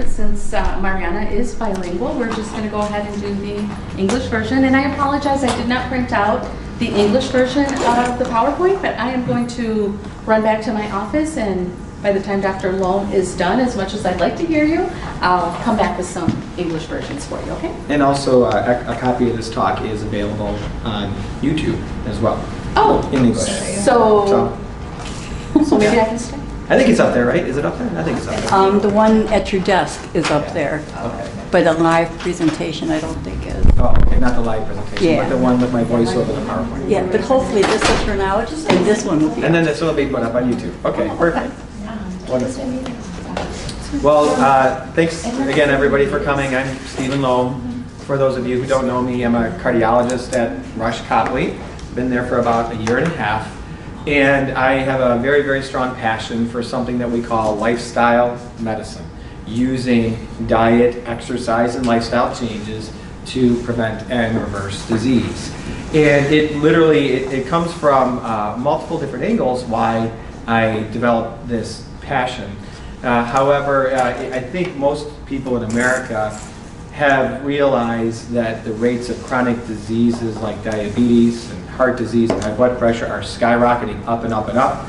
but since Mariana is bilingual, we're just going to go ahead and do the English version. And I apologize, I did not print out the English version of the PowerPoint, but I am going to run back to my office, and by the time Dr. Lome is done, as much as I'd like to hear you, I'll come back with some English versions for you, okay? And also, a copy of this talk is available on YouTube as well. Oh, in English. So maybe I can stay? I think it's up there, right? Is it up there? I think it's up there. The one at your desk is up there, Okay. but a live presentation I don't think is. Oh, okay, not the live presentation, Yeah. but the one with my voice over the PowerPoint. Yeah, but hopefully this will turn out, and this one will be. And then this will be put up on YouTube. Okay, perfect. Wonderful. Well, thanks again, everybody, for coming. I'm Steven Lome. For those of you who don't know me, I'm a cardiologist at Rush Copley. Been there for about a year and a half. And I have a very, very strong passion for something that we call lifestyle medicine, using diet, exercise, and lifestyle changes to prevent and reverse disease. And it literally, it comes from multiple different angles why I developed this passion. However, I think most people in America have realized that the rates of chronic diseases like diabetes and heart disease and high blood pressure are skyrocketing up and up and up.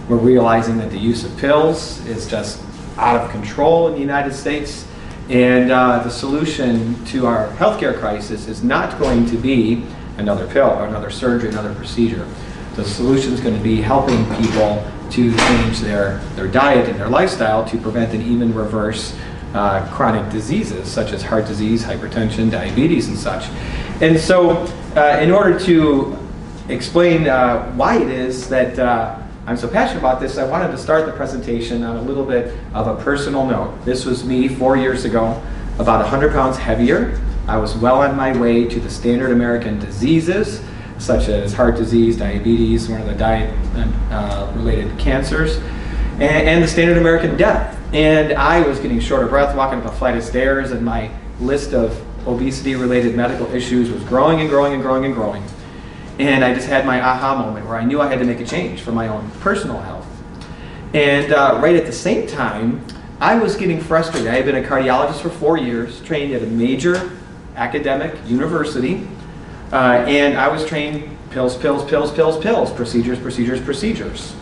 We're realizing that the use of pills is just out of control in the United States. And the solution to our healthcare crisis is not going to be another pill or another surgery, another procedure. The solution is going to be helping people to change their diet and their lifestyle to prevent and even reverse chronic diseases such as heart disease, hypertension, diabetes, and such. And so in order to explain why it is that I'm so passionate about this, I wanted to start the presentation on a little bit of a personal note. This was me 4 years ago, about 100 pounds heavier. I was well on my way to the standard American diseases, such as heart disease, diabetes, one of the diet-related cancers, and the standard American death. And I was getting short of breath walking up a flight of stairs, and my list of obesity-related medical issues was growing and growing and growing and growing. And I just had my aha moment where I knew I had to make a change for my own personal health. And right at the same time, I was getting frustrated. I had been a cardiologist for 4 years, trained at a major academic university, and I was trained pills, pills, pills, pills, pills, procedures, procedures, procedures.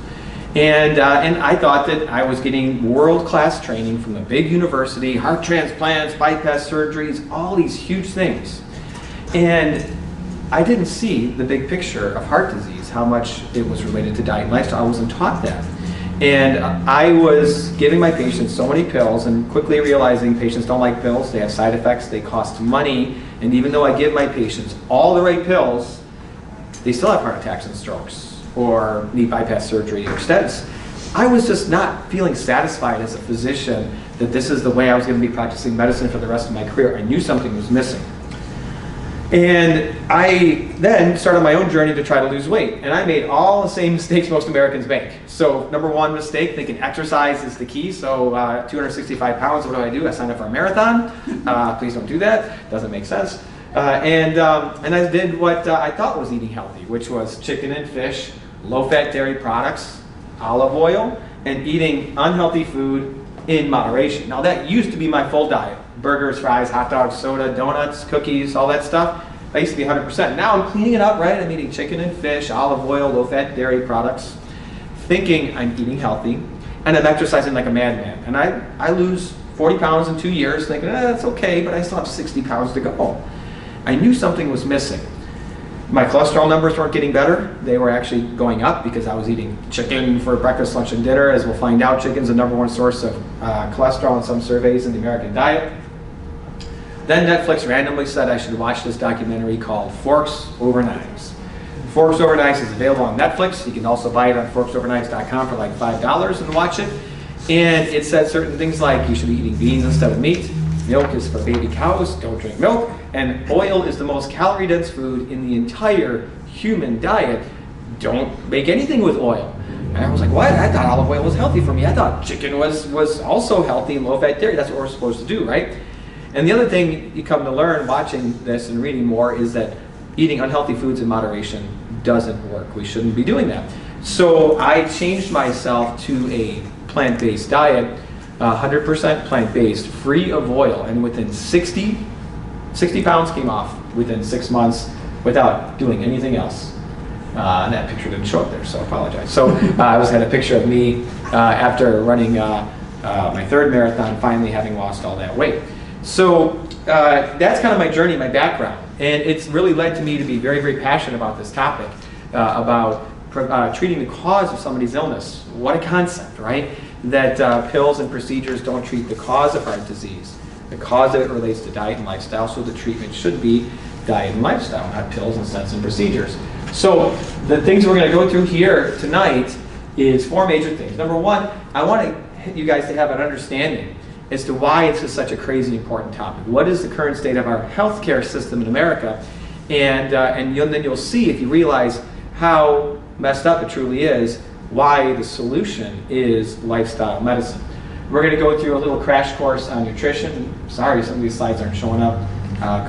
And I thought that I was getting world-class training from a big university, heart transplants, bypass surgeries, all these huge things. And I didn't see the big picture of heart disease, how much it was related to diet and lifestyle. I wasn't taught that. And I was giving my patients so many pills and quickly realizing patients don't like pills, they have side effects, they cost money, and even though I give my patients all the right pills, they still have heart attacks and strokes, or need bypass surgery or stents. I was just not feeling satisfied as a physician that this is the way I was going to be practicing medicine for the rest of my career. I knew something was missing. And I then started my own journey to try to lose weight. And I made all the same mistakes most Americans make. So number one mistake, thinking exercise is the key. So 265 pounds, what do? I signed up for a marathon. Please don't do that. Doesn't make sense. And I did what I thought was eating healthy, which was chicken and fish, low-fat dairy products, olive oil, and eating unhealthy food in moderation. Now that used to be my full diet. Burgers, fries, hot dogs, soda, donuts, cookies, all that stuff. I used to be 100%. Now I'm cleaning it up, right? I'm eating chicken and fish, olive oil, low-fat dairy products, thinking I'm eating healthy, and I'm exercising like a madman. And I lose 40 pounds in 2 years, thinking, that's okay, but I still have 60 pounds to go. I knew something was missing. My cholesterol numbers weren't getting better. They were actually going up because I was eating chicken for breakfast, lunch, and dinner. As we'll find out, chicken's the #1 source of cholesterol in some surveys in the American diet. Then Netflix randomly said I should watch this documentary called Forks Over Knives. Forks Over Knives is available on Netflix. You can also buy it on forksoverknives.com for like $5 and watch it. And it said certain things like you should be eating beans instead of meat. Milk is for baby cows, don't drink milk. And oil is the most calorie-dense food in the entire human diet. Don't make anything with oil. And I was like, what? I thought olive oil was healthy for me. I thought chicken was also healthy and low-fat dairy. That's what we're supposed to do, right? And the other thing you come to learn watching this and reading more is that eating unhealthy foods in moderation doesn't work. We shouldn't be doing that. So I changed myself to a plant-based diet 100% plant-based, free of oil, and within 60 pounds came off within 6 months without doing anything else. And that picture didn't show up there, so I apologize. So I just had a picture of me after running my 3rd marathon, finally having lost all that weight. So that's kind of my journey, my background. And it's really led to me to be very, very passionate about this topic, about treating the cause of somebody's illness. What a concept, right? That pills and procedures don't treat the cause of heart disease. The cause of it relates to diet and lifestyle, so the treatment should be diet and lifestyle, not pills and stents and procedures. So the things we're going to go through here tonight is 4 major things. Number 1, I want you guys to have an understanding as to why this is such a crazy important topic. What is the current state of our healthcare system in America? And then you'll see, if you realize how messed up it truly is, why the solution is lifestyle medicine. We're going to go through a little crash course on nutrition. Sorry, some of these slides aren't showing up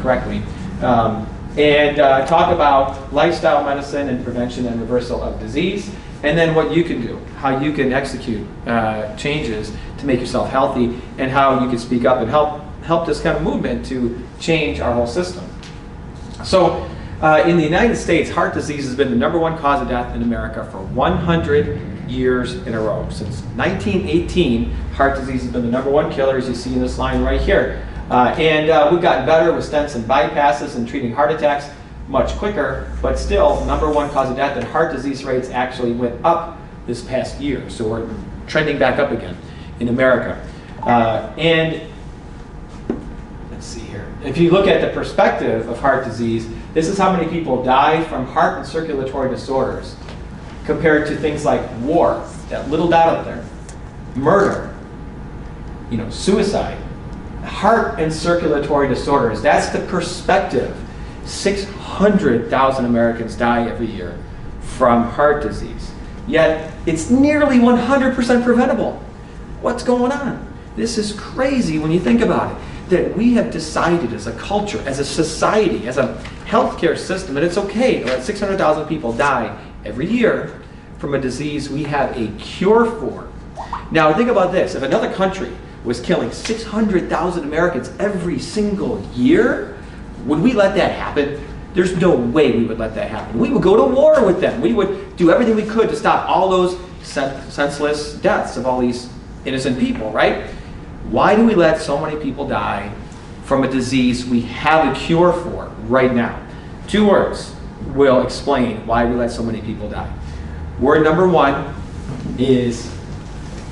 correctly. And talk about lifestyle medicine and prevention and reversal of disease, and then what you can do, how you can execute changes to make yourself healthy, and how you can speak up and help this kind of movement to change our whole system. So in the United States, heart disease has been the #1 cause of death in America for 100 years in a row. Since 1918, heart disease has been the #1 killer, as you see in this line right here. We've gotten better with stents and bypasses and treating heart attacks much quicker, but still, #1 cause of death, and heart disease rates actually went up this past year. So we're trending back up again in America. And let's see here. If you look at the perspective of heart disease, this is how many people die from heart and circulatory disorders compared to things like war, that little dot up there, murder, suicide. Heart and circulatory disorders, that's the perspective. 600,000 Americans die every year from heart disease. Yet, it's nearly 100% preventable. What's going on? This is crazy when you think about it, that we have decided as a culture, as a society, as a healthcare system, that it's okay to let 600,000 people die every year from a disease we have a cure for. Now, think about this. If another country was killing 600,000 Americans every single year, would we let that happen? There's no way we would let that happen. We would go to war with them. We would do everything we could to stop all those senseless deaths of all these innocent people, right? Why do we let so many people die from a disease we have a cure for right now? 2 words will explain why we let so many people die. Word number 1 is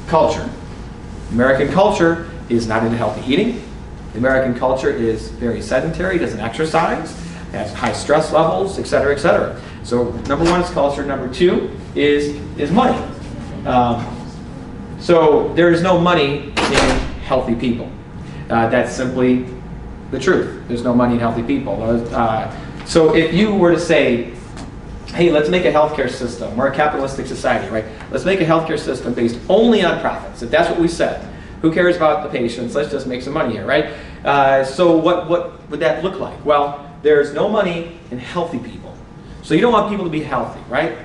culture. American culture is not into healthy eating. American culture is very sedentary, doesn't exercise, has high stress levels, et cetera, et cetera. So number 1 is culture. Number 2 is money. So there is no money in healthy people. That's simply the truth. There's no money in healthy people. So if you were to say, hey, let's make a healthcare system. We're a capitalistic society, right? Let's make a healthcare system based only on profits. If that's what we said, who cares about the patients? Let's just make some money here, right? So what would that look like? Well, there's no money in healthy people. So you don't want people to be healthy, right?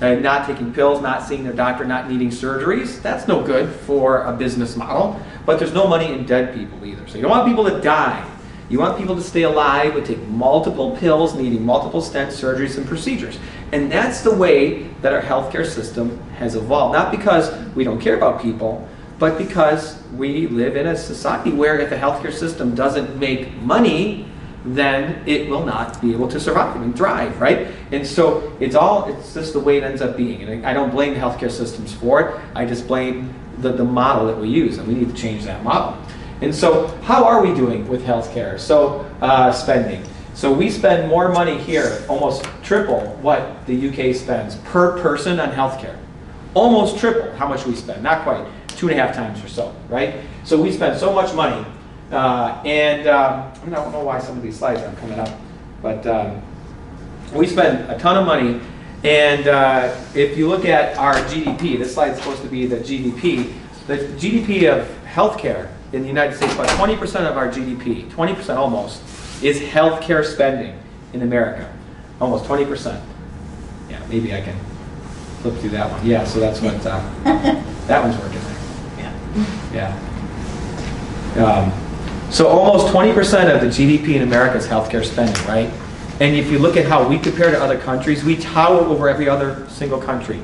Not taking pills, not seeing their doctor, not needing surgeries. That's no good for a business model. But there's no money in dead people either. So you don't want people to die. You want people to stay alive, but take multiple pills, needing multiple stents, surgeries, and procedures. And that's the way that our healthcare system has evolved. Not because we don't care about people, but because we live in a society where if the healthcare system doesn't make money, then it will not be able to survive and thrive, right? And so it's just the way it ends up being. And I don't blame the healthcare systems for it. I just blame the model that we use, and we need to change that model. And so how are we doing with healthcare? So spending. So we spend more money here, almost triple what the UK spends per person on healthcare. Almost triple how much we spend, not quite, 2.5 times or so, right? So we spend so much money, I don't know why some of these slides aren't coming up, but we spend a ton of money, and if you look at our GDP, this slide is supposed to be the GDP of healthcare in the United States, about 20% of our GDP, 20% almost, is healthcare spending in America. Almost 20%. Yeah, maybe I can flip through that one. Yeah, so that's what, that one's working there. Yeah. So almost 20% of the GDP in America is healthcare spending, right? And if you look at how we compare to other countries, we tower over every other single country.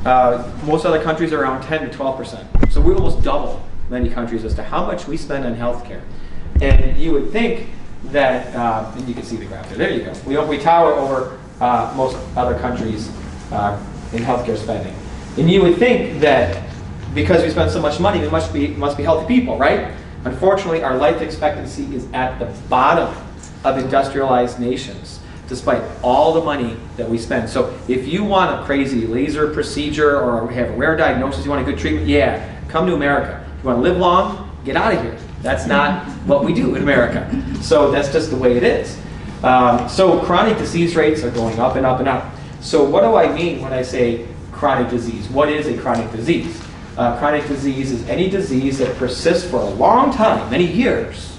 Most other countries are around 10 to 12%. So we almost double many countries as to how much we spend on healthcare. And you would think that, and you can see the graph there, there you go. We tower over most other countries in healthcare spending. And you would think that because we spend so much money, we must be healthy people, right? Unfortunately, our life expectancy is at the bottom of industrialized nations, despite all the money that we spend. So if you want a crazy laser procedure or have a rare diagnosis, you want a good treatment, yeah, come to America. If you want to live long, get out of here. That's not what we do in America. So that's just the way it is. So chronic disease rates are going up and up and up. So what do I mean when I say chronic disease? What is a chronic disease? Chronic disease is any disease that persists for a long time, many years,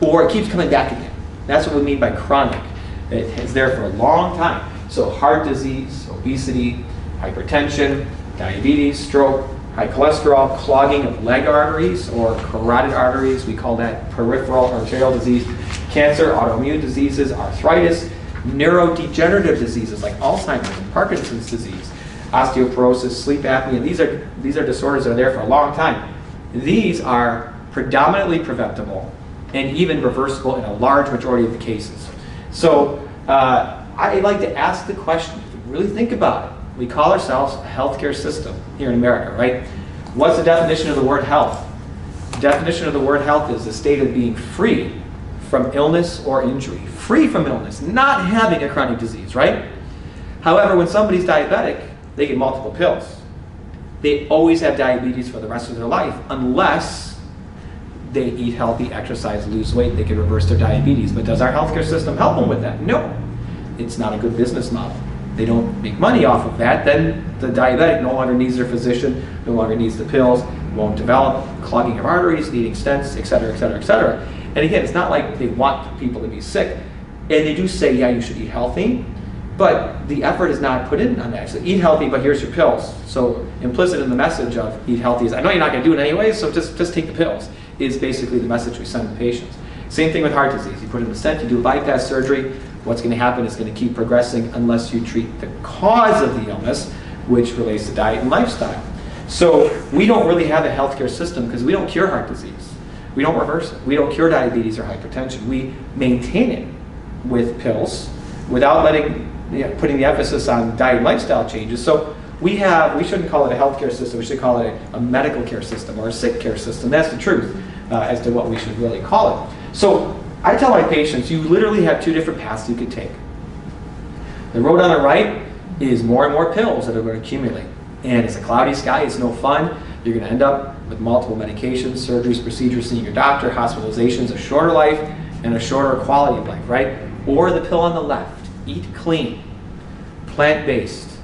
or it keeps coming back again. That's what we mean by chronic. It is there for a long time. So heart disease, obesity, hypertension, diabetes, stroke, high cholesterol, clogging of leg arteries or carotid arteries, we call that peripheral arterial disease, cancer, autoimmune diseases, arthritis, neurodegenerative diseases like Alzheimer's and Parkinson's disease, osteoporosis, sleep apnea. These are disorders that are there for a long time. These are predominantly preventable and even reversible in a large majority of the cases. So I like to ask the question, if you really think about it, we call ourselves a healthcare system here in America, right? What's the definition of the word health? The definition of the word health is the state of being free from illness or injury. Free from illness, not having a chronic disease, right? However, when somebody's diabetic, they get multiple pills. They always have diabetes for the rest of their life unless they eat healthy, exercise, lose weight, they can reverse their diabetes. But does our healthcare system help them with that? No. It's not a good business model. They don't make money off of that. Then the diabetic no longer needs their physician, no longer needs the pills, won't develop clogging of arteries, needing stents, et cetera, et cetera, et cetera. And again, it's not like they want people to be sick. And they do say, yeah, you should eat healthy, but the effort is not put in on that. So eat healthy, but here's your pills. So implicit in the message of eat healthy is, I know you're not going to do it anyway, so just take the pills, is basically the message we send to patients. Same thing with heart disease. You put in the stent, you do a bypass surgery, what's going to happen is going to keep progressing unless you treat the cause of the illness, which relates to diet and lifestyle. So we don't really have a healthcare system because we don't cure heart disease. We don't reverse it. We don't cure diabetes or hypertension. We maintain it with pills without putting the emphasis on diet and lifestyle changes. So we shouldn't call it a healthcare system, we should call it a medical care system or a sick care system. That's the truth as to what we should really call it. So I tell my patients, you literally have two different paths you could take. The road on the right is more and more pills that are going to accumulate. And it's a cloudy sky, it's no fun. You're going to end up with multiple medications, surgeries, procedures, seeing your doctor, hospitalizations, a shorter life, and a shorter quality of life, right? Or the pill on the left, eat clean, plant-based,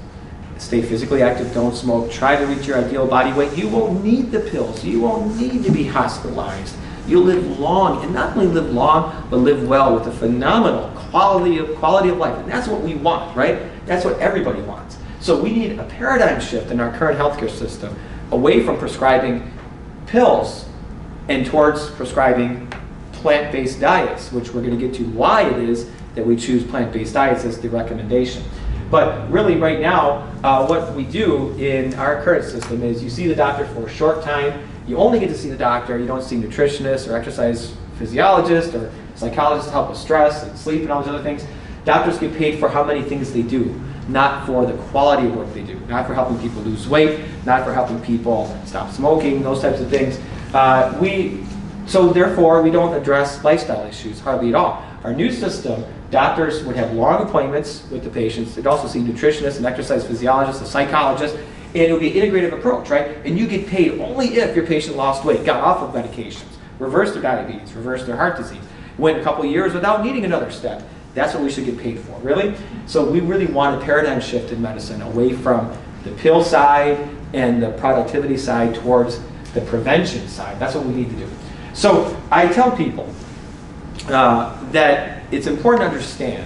stay physically active, don't smoke, try to reach your ideal body weight. You won't need the pills, you won't need to be hospitalized. You'll live long, and not only live long, but live well with a phenomenal quality of life. And that's what we want, right? That's what everybody wants. So we need a paradigm shift in our current healthcare system, away from prescribing pills and towards prescribing plant-based diets, which we're going to get to why it is that we choose plant-based diets as the recommendation. But really right now, what we do in our current system is you see the doctor for a short time. You only get to see the doctor. You don't see nutritionists or exercise physiologists or psychologists to help with stress and sleep and all those other things. Doctors get paid for how many things they do, not for the quality of work they do, not for helping people lose weight, not for helping people stop smoking, those types of things. So therefore, we don't address lifestyle issues hardly at all. Our new system, doctors would have long appointments with the patients. They'd also see nutritionists, an exercise physiologist, a psychologist, and it would be an integrative approach, right? And you get paid only if your patient lost weight, got off of medications, reversed their diabetes, reversed their heart disease, went a couple of years without needing another step. That's what we should get paid for, really? So we really want a paradigm shift in medicine away from the pill side and the productivity side towards the prevention side. That's what we need to do. So I tell people that it's important to understand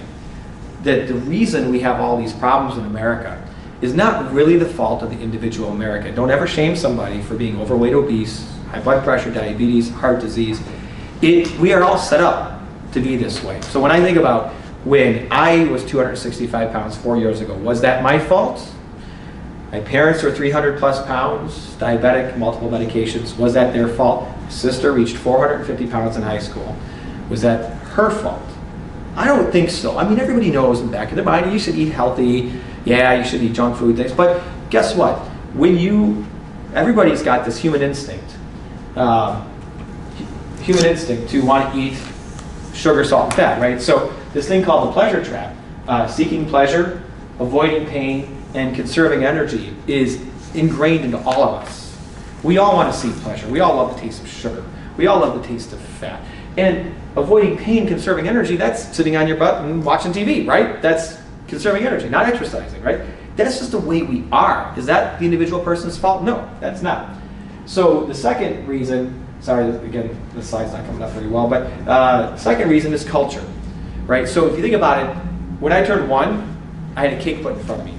that the reason we have all these problems in America is not really the fault of the individual American. Don't ever shame somebody for being overweight, obese, high blood pressure, diabetes, heart disease. We are all set up to be this way. So when I think about when I was 265 pounds 4 years ago, was that my fault? My parents were 300 plus pounds, diabetic, multiple medications. Was that their fault? My sister reached 450 pounds in high school. Was that her fault? I don't think so. I mean, everybody knows in the back of their mind, you should eat healthy. Yeah, you should eat junk food things. But guess what? Everybody's got this human instinct to want to eat sugar, salt, and fat, right? So this thing called the pleasure trap, seeking pleasure, avoiding pain, and conserving energy is ingrained into all of us. We all want to seek pleasure. We all love the taste of sugar. We all love the taste of fat. And avoiding pain, conserving energy, that's sitting on your butt and watching TV, right? That's conserving energy, not exercising, right? That's just the way we are. Is that the individual person's fault? No, that's not. So the second reason, sorry, again, the slide's not coming up very well, but the second reason is culture, right? So if you think about it, when I turned 1, I had a cake put in front of me.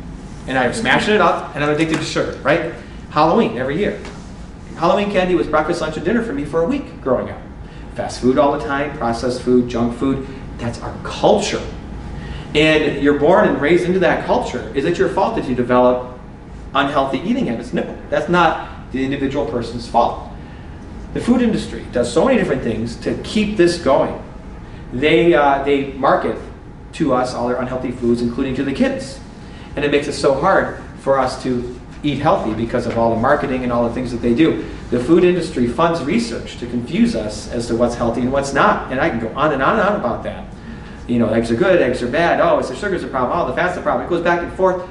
And I was smashing it up, and I'm addicted to sugar, right? Halloween, every year. Halloween candy was breakfast, lunch, and dinner for me for a week growing up. Fast food all the time, processed food, junk food, that's our culture. And you're born and raised into that culture. Is it your fault that you develop unhealthy eating habits? No, that's not the individual person's fault. The food industry does so many different things to keep this going. They market to us all their unhealthy foods, including to the kids. And it makes it so hard for us to eat healthy because of all the marketing and all the things that they do. The food industry funds research to confuse us as to what's healthy and what's not. And I can go on and on and on about that. You know, eggs are good, eggs are bad. Oh, it's the sugar's a problem. Oh, the fat's the problem. It goes back and forth.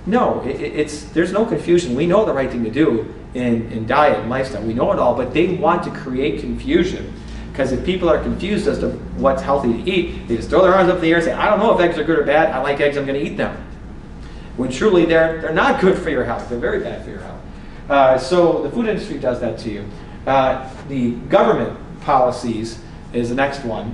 No, there's no confusion. We know the right thing to do in diet and lifestyle. We know it all, but they want to create confusion. Because if people are confused as to what's healthy to eat, they just throw their arms up in the air and say, I don't know if eggs are good or bad. I like eggs, I'm going to eat them. When truly they're not good for your health. They're very bad for your health. So the food industry does that to you. The government policies is the next one,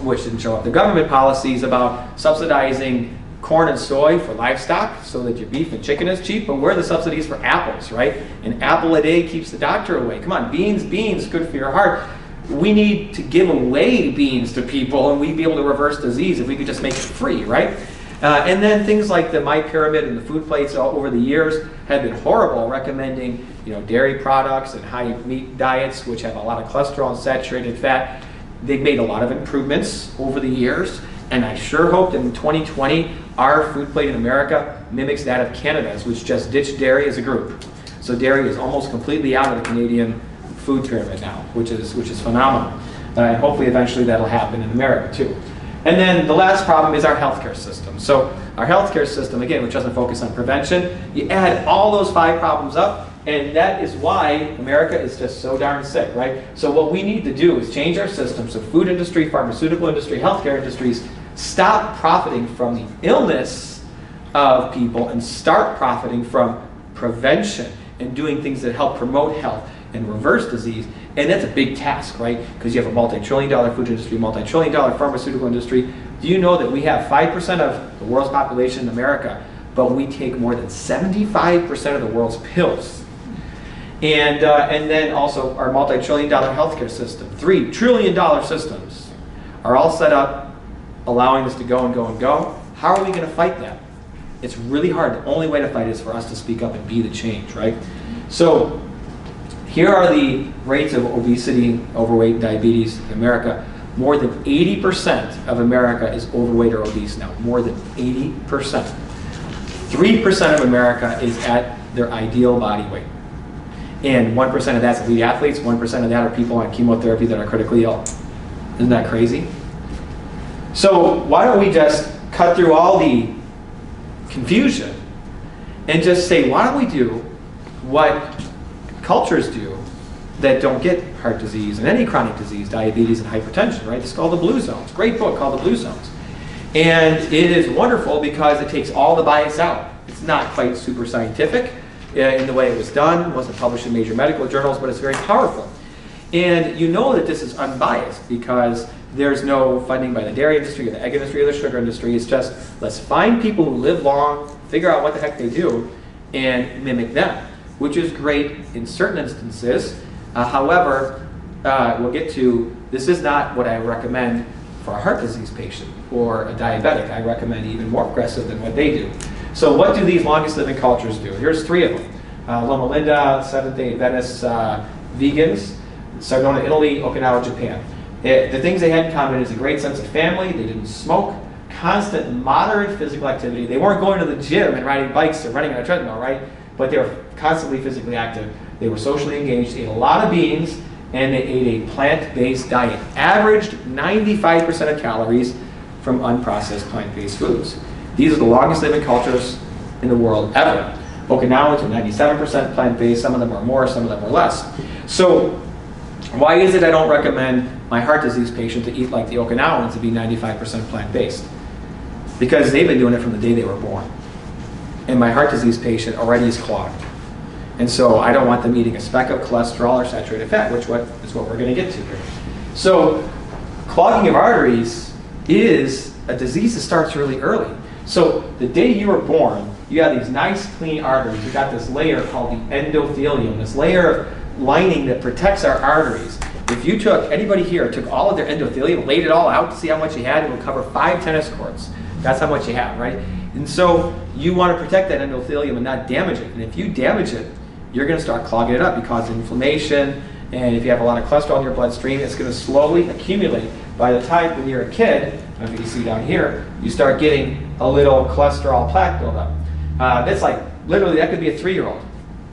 which didn't show up. The government policies about subsidizing corn and soy for livestock so that your beef and chicken is cheap, but where are the subsidies for apples, right? An apple a day keeps the doctor away. Come on, beans, good for your heart. We need to give away beans to people, and we'd be able to reverse disease if we could just make it free, right? And then things like the My Pyramid and the food plates over the years have been horrible, recommending dairy products and high meat diets, which have a lot of cholesterol and saturated fat. They've made a lot of improvements over the years, and I sure hope that in 2020 our food plate in America mimics that of Canada's, which just ditched dairy as a group. So dairy is almost completely out of the Canadian food pyramid now, which is phenomenal. And hopefully eventually that'll happen in America too. And then the last problem is our healthcare system. So our healthcare system, again, which doesn't focus on prevention, you add all those 5 problems up, and that is why America is just so darn sick, right? So what we need to do is change our system so food industry, pharmaceutical industry, healthcare industries stop profiting from the illness of people and start profiting from prevention and doing things that help promote health and reverse disease. And that's a big task, right? Because you have a multi-trillion-dollar food industry, multi-trillion-dollar pharmaceutical industry. Do you know that we have 5% of the world's population in America, but we take more than 75% of the world's pills? And then also our multi-trillion-dollar healthcare system, $3 trillion systems, are all set up allowing us to go and go and go. How are we going to fight that? It's really hard. The only way to fight is for us to speak up and be the change, right? So here are the rates of obesity, overweight, diabetes in America. More than 80% of America is overweight or obese now. More than 80%. 3% of America is at their ideal body weight. And 1% of that's elite athletes, 1% of that are people on chemotherapy that are critically ill. Isn't that crazy? So why don't we just cut through all the confusion and just say, why don't we do what cultures do that don't get heart disease and any chronic disease, diabetes and hypertension, right? It's called the Blue Zones. Great book called The Blue Zones. And it is wonderful because it takes all the bias out. It's not quite super scientific in the way it was done. It wasn't published in major medical journals, but it's very powerful. And you know that this is unbiased because there's no funding by the dairy industry or the egg industry or the sugar industry. It's just, let's find people who live long, figure out what the heck they do, and mimic them. which is great in certain instances. However, we'll get to, this is not what I recommend for a heart disease patient or a diabetic. I recommend even more aggressive than what they do. So what do these longest living cultures do? Here's 3 of them. Loma Linda, Seventh-day Adventist vegans, Sardona, Italy, Okinawa, Japan. The things they had in common is a great sense of family. They didn't smoke, constant moderate physical activity. They weren't going to the gym and riding bikes or running on a treadmill, right? But they were constantly physically active. They were socially engaged, ate a lot of beans, and they ate a plant-based diet. Averaged 95% of calories from unprocessed plant-based foods. These are the longest living cultures in the world ever. Okinawans are 97% plant-based. Some of them are more, some of them are less. So why is it I don't recommend my heart disease patient to eat like the Okinawans to be 95% plant-based? Because they've been doing it from the day they were born. And my heart disease patient already is clogged. And so I don't want them eating a speck of cholesterol or saturated fat, which is what we're going to get to here. So clogging of arteries is a disease that starts really early. So the day you were born, you have these nice clean arteries. You've got this layer called the endothelium, this layer of lining that protects our arteries. If you took, anybody here took all of their endothelium, laid it all out to see how much you had, it would cover 5 tennis courts. That's how much you have, right? And so you want to protect that endothelium and not damage it. And if you damage it, you're going to start clogging it up because of inflammation. And if you have a lot of cholesterol in your bloodstream, it's going to slowly accumulate. By the time when you're a kid, if you can see down here, you start getting a little cholesterol plaque buildup. That's like, literally, that could be a 3-year-old.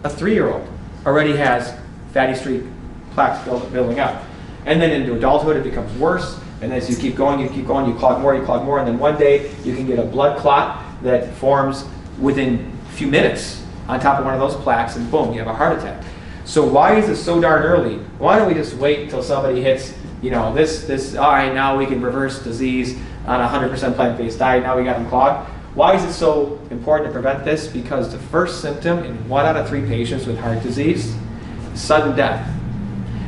A 3-year-old already has fatty streak plaques building up. And then into adulthood, it becomes worse. And as you keep going, you clog more, and then one day you can get a blood clot that forms within a few minutes on top of one of those plaques, and boom, you have a heart attack. So why is it so darn early? Why don't we just wait until somebody hits, this, all right, now we can reverse disease on a 100% plant-based diet, now we got them clogged? Why is it so important to prevent this? Because the first symptom in 1 out of 3 patients with heart disease is sudden death.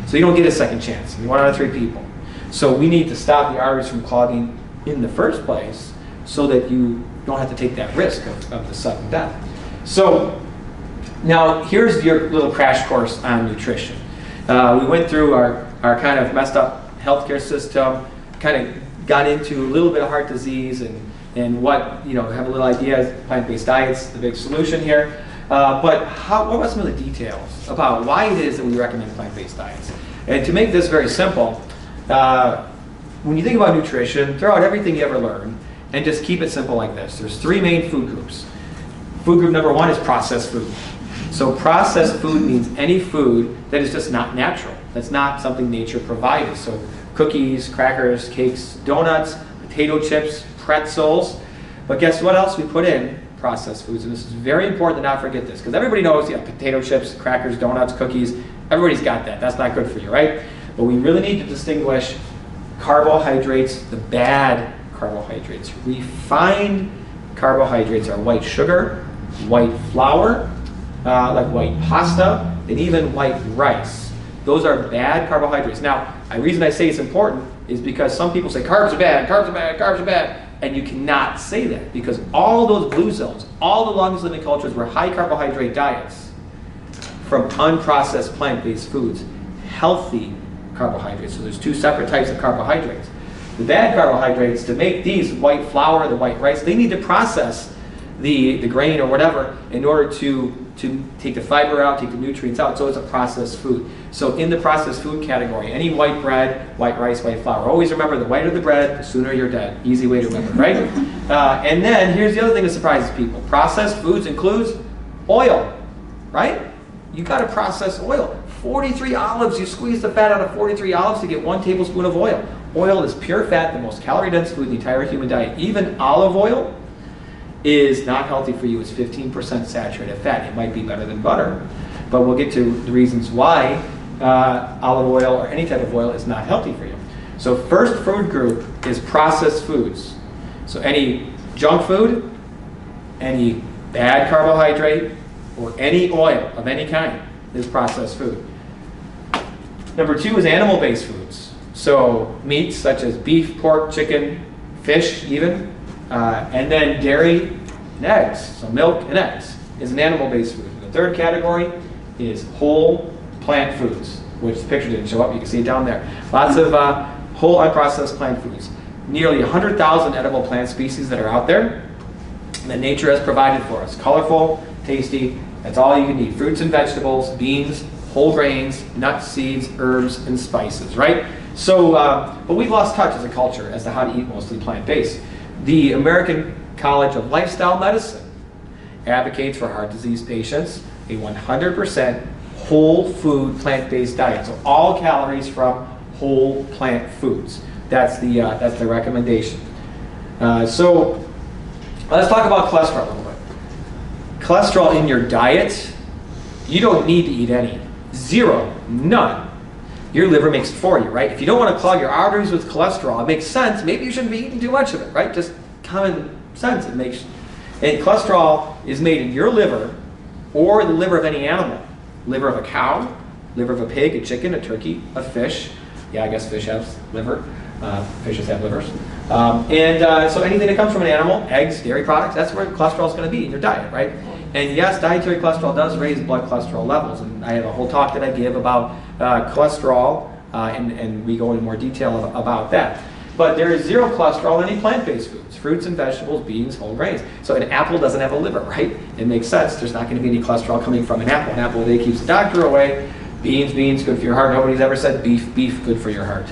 So you don't get a second chance in 1 out of 3 people. So we need to stop the arteries from clogging in the first place so that you don't have to take that risk of the sudden death. So now here's your little crash course on nutrition. We went through our kind of messed up healthcare system, kind of got into a little bit of heart disease and what, have a little idea, plant-based diets, the big solution here. But what about some of the details about why it is that we recommend plant-based diets? And to make this very simple, when you think about nutrition, throw out everything you ever learned and just keep it simple like this. There's 3 main food groups. Food group number 1 is processed food. So processed food means any food that is just not natural. That's not something nature provided. So cookies, crackers, cakes, donuts, potato chips, pretzels. But guess what else we put in? Processed foods. And this is very important to not forget this, because everybody knows, potato chips, crackers, donuts, cookies, everybody's got that. That's not good for you, right? But we really need to distinguish carbohydrates, the bad carbohydrates. Refined carbohydrates are white sugar, white flour, like white pasta, and even white rice. Those are bad carbohydrates. Now, the reason I say it's important is because some people say carbs are bad, carbs are bad, carbs are bad. And you cannot say that because all those blue zones, all the longest living cultures were high carbohydrate diets from unprocessed plant-based foods, healthy carbohydrates. So there's 2 separate types of carbohydrates. The bad carbohydrates, to make these white flour, the white rice, they need to process the grain or whatever in order to take the fiber out, take the nutrients out, so it's a processed food. So in the processed food category, any white bread, white rice, white flour. Always remember, the whiter the bread, the sooner you're dead. Easy way to remember, right? And then here's the other thing that surprises people. Processed foods includes oil, right? You got to process oil. 43 olives, you squeeze the fat out of 43 olives to get 1 tablespoon of oil. Oil is pure fat, the most calorie-dense food in the entire human diet. Even olive oil is not healthy for you. It's 15% saturated fat. It might be better than butter. But we'll get to the reasons why olive oil or any type of oil is not healthy for you. So first food group is processed foods. So any junk food, any bad carbohydrate, or any oil of any kind is processed food. Number 2 is animal-based foods. So meats such as beef, pork, chicken, fish even. And then dairy and eggs, so milk and eggs is an animal-based food. The third category is whole plant foods, which the picture didn't show up. You can see it down there. Lots of whole unprocessed plant foods. Nearly 100,000 edible plant species that are out there that nature has provided for us. Colorful, tasty, that's all you can eat. Fruits and vegetables, beans, whole grains, nuts, seeds, herbs, and spices, right? So, but we've lost touch as a culture as to how to eat mostly plant-based. The American College of Lifestyle Medicine advocates for heart disease patients a 100% whole food plant-based diet. So all calories from whole plant foods. That's the recommendation. So let's talk about cholesterol a little bit. Cholesterol in your diet, you don't need to eat any. Zero, none. Your liver makes it for you, right? If you don't want to clog your arteries with cholesterol, it makes sense. Maybe you shouldn't be eating too much of it, right? Just common sense. It makes. And cholesterol is made in your liver or the liver of any animal. Liver of a cow, liver of a pig, a chicken, a turkey, a fish. Yeah, I guess fish has liver. Fishes have livers. So anything that comes from an animal, eggs, dairy products, that's where cholesterol is going to be in your diet, right? And yes, dietary cholesterol does raise blood cholesterol levels. And I have a whole talk that I give about cholesterol, and we go into more detail about that. But there is zero cholesterol in any plant-based foods, fruits and vegetables, beans, whole grains. So an apple doesn't have a liver, right? It makes sense. There's not going to be any cholesterol coming from an apple. An apple a day keeps the doctor away. Beans, good for your heart. Nobody's ever said beef, good for your heart.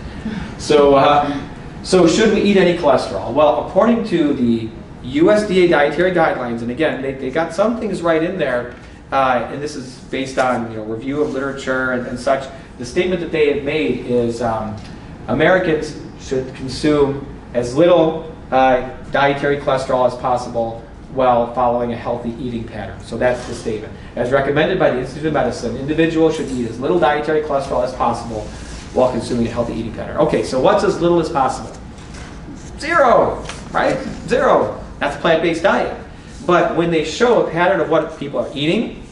So should we eat any cholesterol? Well, according to the USDA dietary guidelines, and again, they got some things right in there, and this is based on review of literature and such. The statement that they have made is Americans should consume as little dietary cholesterol as possible while following a healthy eating pattern. So that's the statement. As recommended by the Institute of Medicine, individuals should eat as little dietary cholesterol as possible while consuming a healthy eating pattern. Okay, so what's as little as possible? Zero, right? Zero. That's a plant-based diet. But when they show a pattern of what people are eating,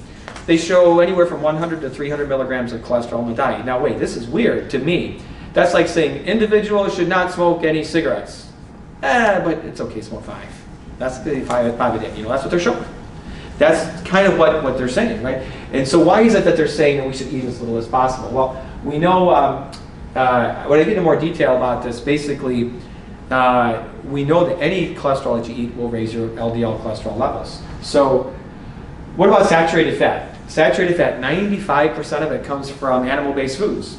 they show anywhere from 100 to 300 milligrams of cholesterol in the diet. Now wait, this is weird to me. That's like saying individuals should not smoke any cigarettes. But it's okay, smoke 5. That's the 5 a day. That's what they're showing. That's kind of what they're saying, right? And so why is it that they're saying that we should eat as little as possible? Well, we know, when I get into more detail about this, basically, we know that any cholesterol that you eat will raise your LDL cholesterol levels. So what about saturated fat? Saturated fat, 95% of it comes from animal-based foods.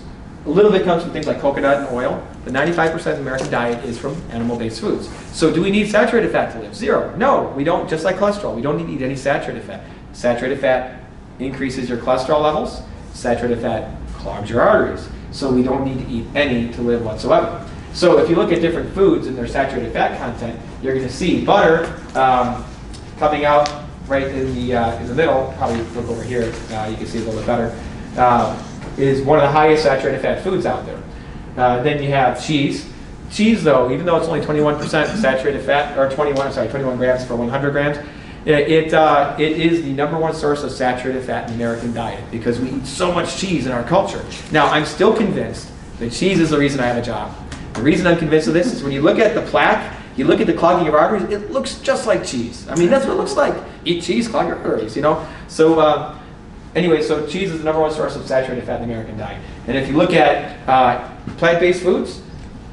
A little bit comes from things like coconut and oil, but 95% of the American diet is from animal-based foods. So do we need saturated fat to live? Zero. No, we don't, just like cholesterol. We don't need to eat any saturated fat. Saturated fat increases your cholesterol levels. Saturated fat clogs your arteries. So we don't need to eat any to live whatsoever. So if you look at different foods and their saturated fat content, you're going to see butter coming out right in the middle. Probably look over here, you can see a little bit better. Is one of the highest saturated fat foods out there. Then you have cheese. Cheese, though, even though it's only 21% saturated fat, or 21 grams per 100 grams, it is the #1 source of saturated fat in the American diet because we eat so much cheese in our culture. Now, I'm still convinced that cheese is the reason I have a job. The reason I'm convinced of this is when you look at the plaque, you look at the clogging of arteries, it looks just like cheese. I mean, that's what it looks like. Eat cheese, clog your arteries, So, anyway, so cheese is the #1 source of saturated fat in the American diet. And if you look at plant-based foods,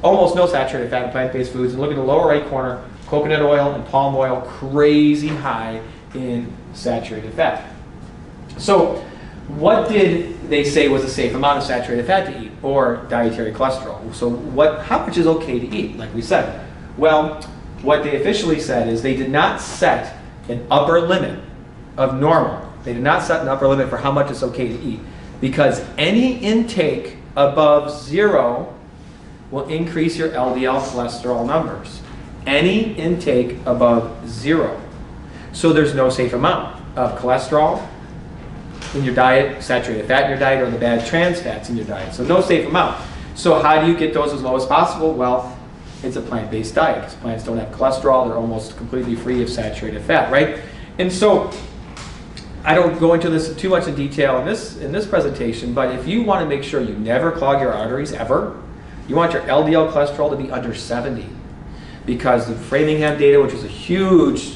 almost no saturated fat in plant-based foods. And look at the lower right corner, coconut oil and palm oil, crazy high in saturated fat. So what did they say was a safe amount of saturated fat to eat, or dietary cholesterol? So how much is okay to eat, like we said? Well, what they officially said is they did not set an upper limit of normal. They did not set an upper limit for how much it's okay to eat, because any intake above 0 will increase your LDL cholesterol numbers. Any intake above 0. So there's no safe amount of cholesterol in your diet, saturated fat in your diet, or the bad trans fats in your diet. So no safe amount. So how do you get those as low as possible? Well, it's a plant-based diet, because plants don't have cholesterol. They're almost completely free of saturated fat, right? And so I don't go into this too much in detail in this presentation, but if you want to make sure you never clog your arteries ever, you want your LDL cholesterol to be under 70, because the Framingham data, which was a huge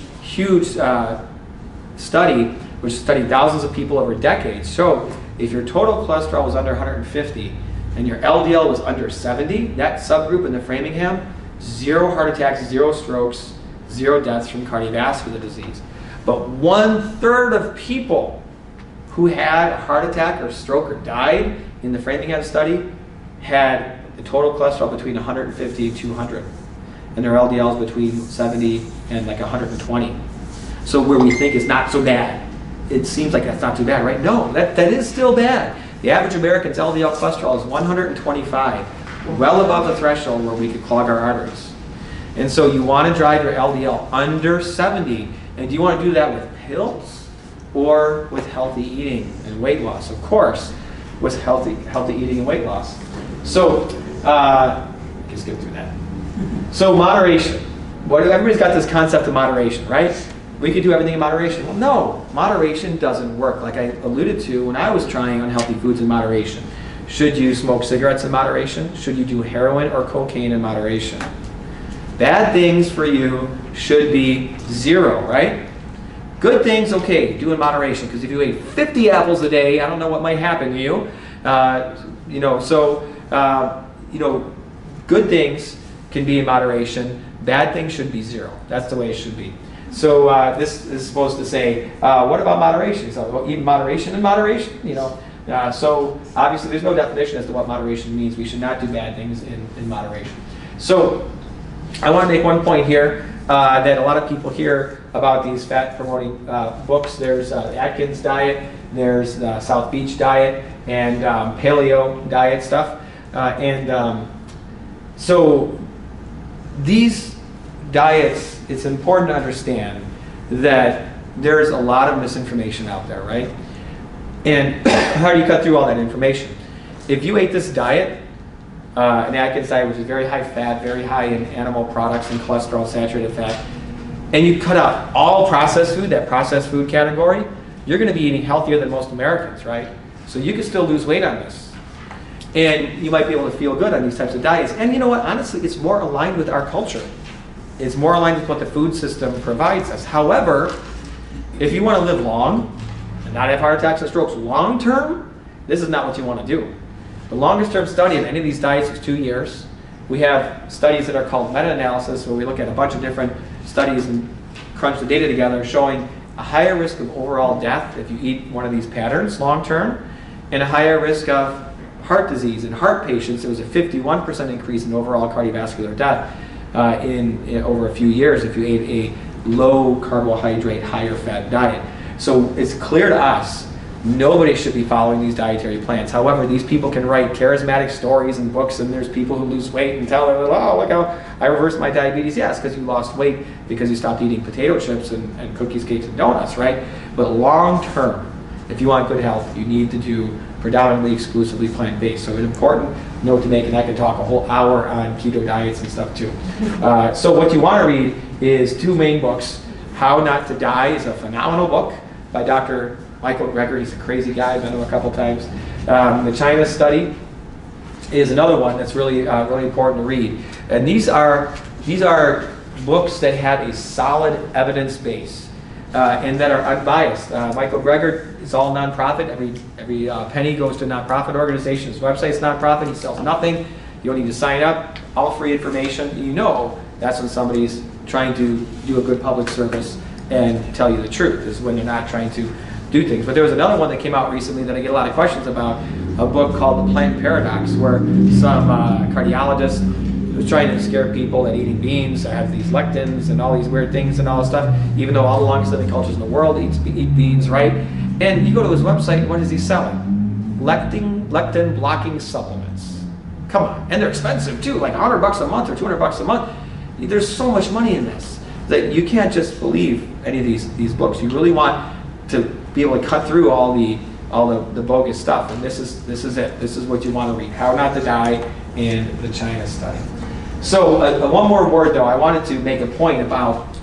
study, which studied thousands of people over decades, showed if your total cholesterol was under 150 and your LDL was under 70, that subgroup in the Framingham, 0 heart attacks, 0 strokes, 0 deaths from cardiovascular disease. But 1/3 of people who had a heart attack or stroke or died in the Framingham study had the total cholesterol between 150 and 200, and their LDLs between 70 and like 120. So where we think is not so bad, it seems like that's not too bad, right? No, that is still bad. The average American's LDL cholesterol is 125, well above the threshold where we could clog our arteries. And so you want to drive your LDL under 70, and do you want to do that with pills or with healthy eating and weight loss? Of course, with healthy eating and weight loss. So, just get through that. So moderation. Everybody's got this concept of moderation, right? We could do everything in moderation. Well, no, moderation doesn't work. Like I alluded to when I was trying unhealthy foods in moderation. Should you smoke cigarettes in moderation? Should you do heroin or cocaine in moderation? Bad things for you should be 0, right? Good things, okay, do in moderation, because if you ate 50 apples a day, I don't know what might happen to you. Good things can be in moderation. Bad things should be 0. That's the way it should be. So this is supposed to say, what about moderation? So well, eat in moderation and moderation, so obviously there's no definition as to what moderation means. We should not do bad things in moderation. So I want to make one point here that a lot of people hear about these fat-promoting books. There's the Atkins diet, there's the South Beach diet, and paleo diet stuff. So these diets, it's important to understand that there's a lot of misinformation out there, right? And how do you cut through all that information? If you ate this diet, an Atkins diet, which is very high fat, very high in animal products and cholesterol, saturated fat, and you cut out all processed food, that processed food category, you're going to be eating healthier than most Americans, right? So you can still lose weight on this. And you might be able to feel good on these types of diets. And you know what? Honestly, it's more aligned with our culture. It's more aligned with what the food system provides us. However, if you want to live long and not have heart attacks and strokes long term, this is not what you want to do. The longest term study of any of these diets is 2 years. We have studies that are called meta-analysis, where we look at a bunch of different studies and crunch the data together, showing a higher risk of overall death if you eat one of these patterns long term, and a higher risk of heart disease. In heart patients, there was a 51% increase in overall cardiovascular death in over a few years if you ate a low carbohydrate, higher fat diet. So it's clear to us, nobody should be following these dietary plans. However, these people can write charismatic stories and books, and there's people who lose weight and tell them, oh, look how I reversed my diabetes. Yes, because you lost weight because you stopped eating potato chips and cookies, cakes, and donuts, right? But long term, if you want good health, you need to do predominantly exclusively plant-based. So an important note to make, and I could talk a whole hour on keto diets and stuff too. So what you want to read is 2 main books. How Not to Die is a phenomenal book by Dr. Michael Greger. He's a crazy guy. I've met him a couple times. The China Study is another one that's really really important to read. And these are books that have a solid evidence base and that are unbiased. Michael Greger is all nonprofit. Every penny goes to a nonprofit organization. His website's nonprofit. He sells nothing. You don't need to sign up. All free information. You know that's when somebody's trying to do a good public service and tell you the truth. Is when they're not trying to do things. But there was another one that came out recently that I get a lot of questions about, a book called The Plant Paradox, where some cardiologist was trying to scare people that eating beans have these lectins and all these weird things and all this stuff, even though all the longest living cultures in the world eat beans, right? And you go to his website, what is he selling? Lectin blocking supplements. Come on. And they're expensive too, like $100 a month or $200 a month. There's so much money in this that you can't just believe any of these books. You really want to be able to cut through all the bogus stuff, and this is it. This is what you want to read: How Not to Die and the China Study. So one more word though, I wanted to make a point about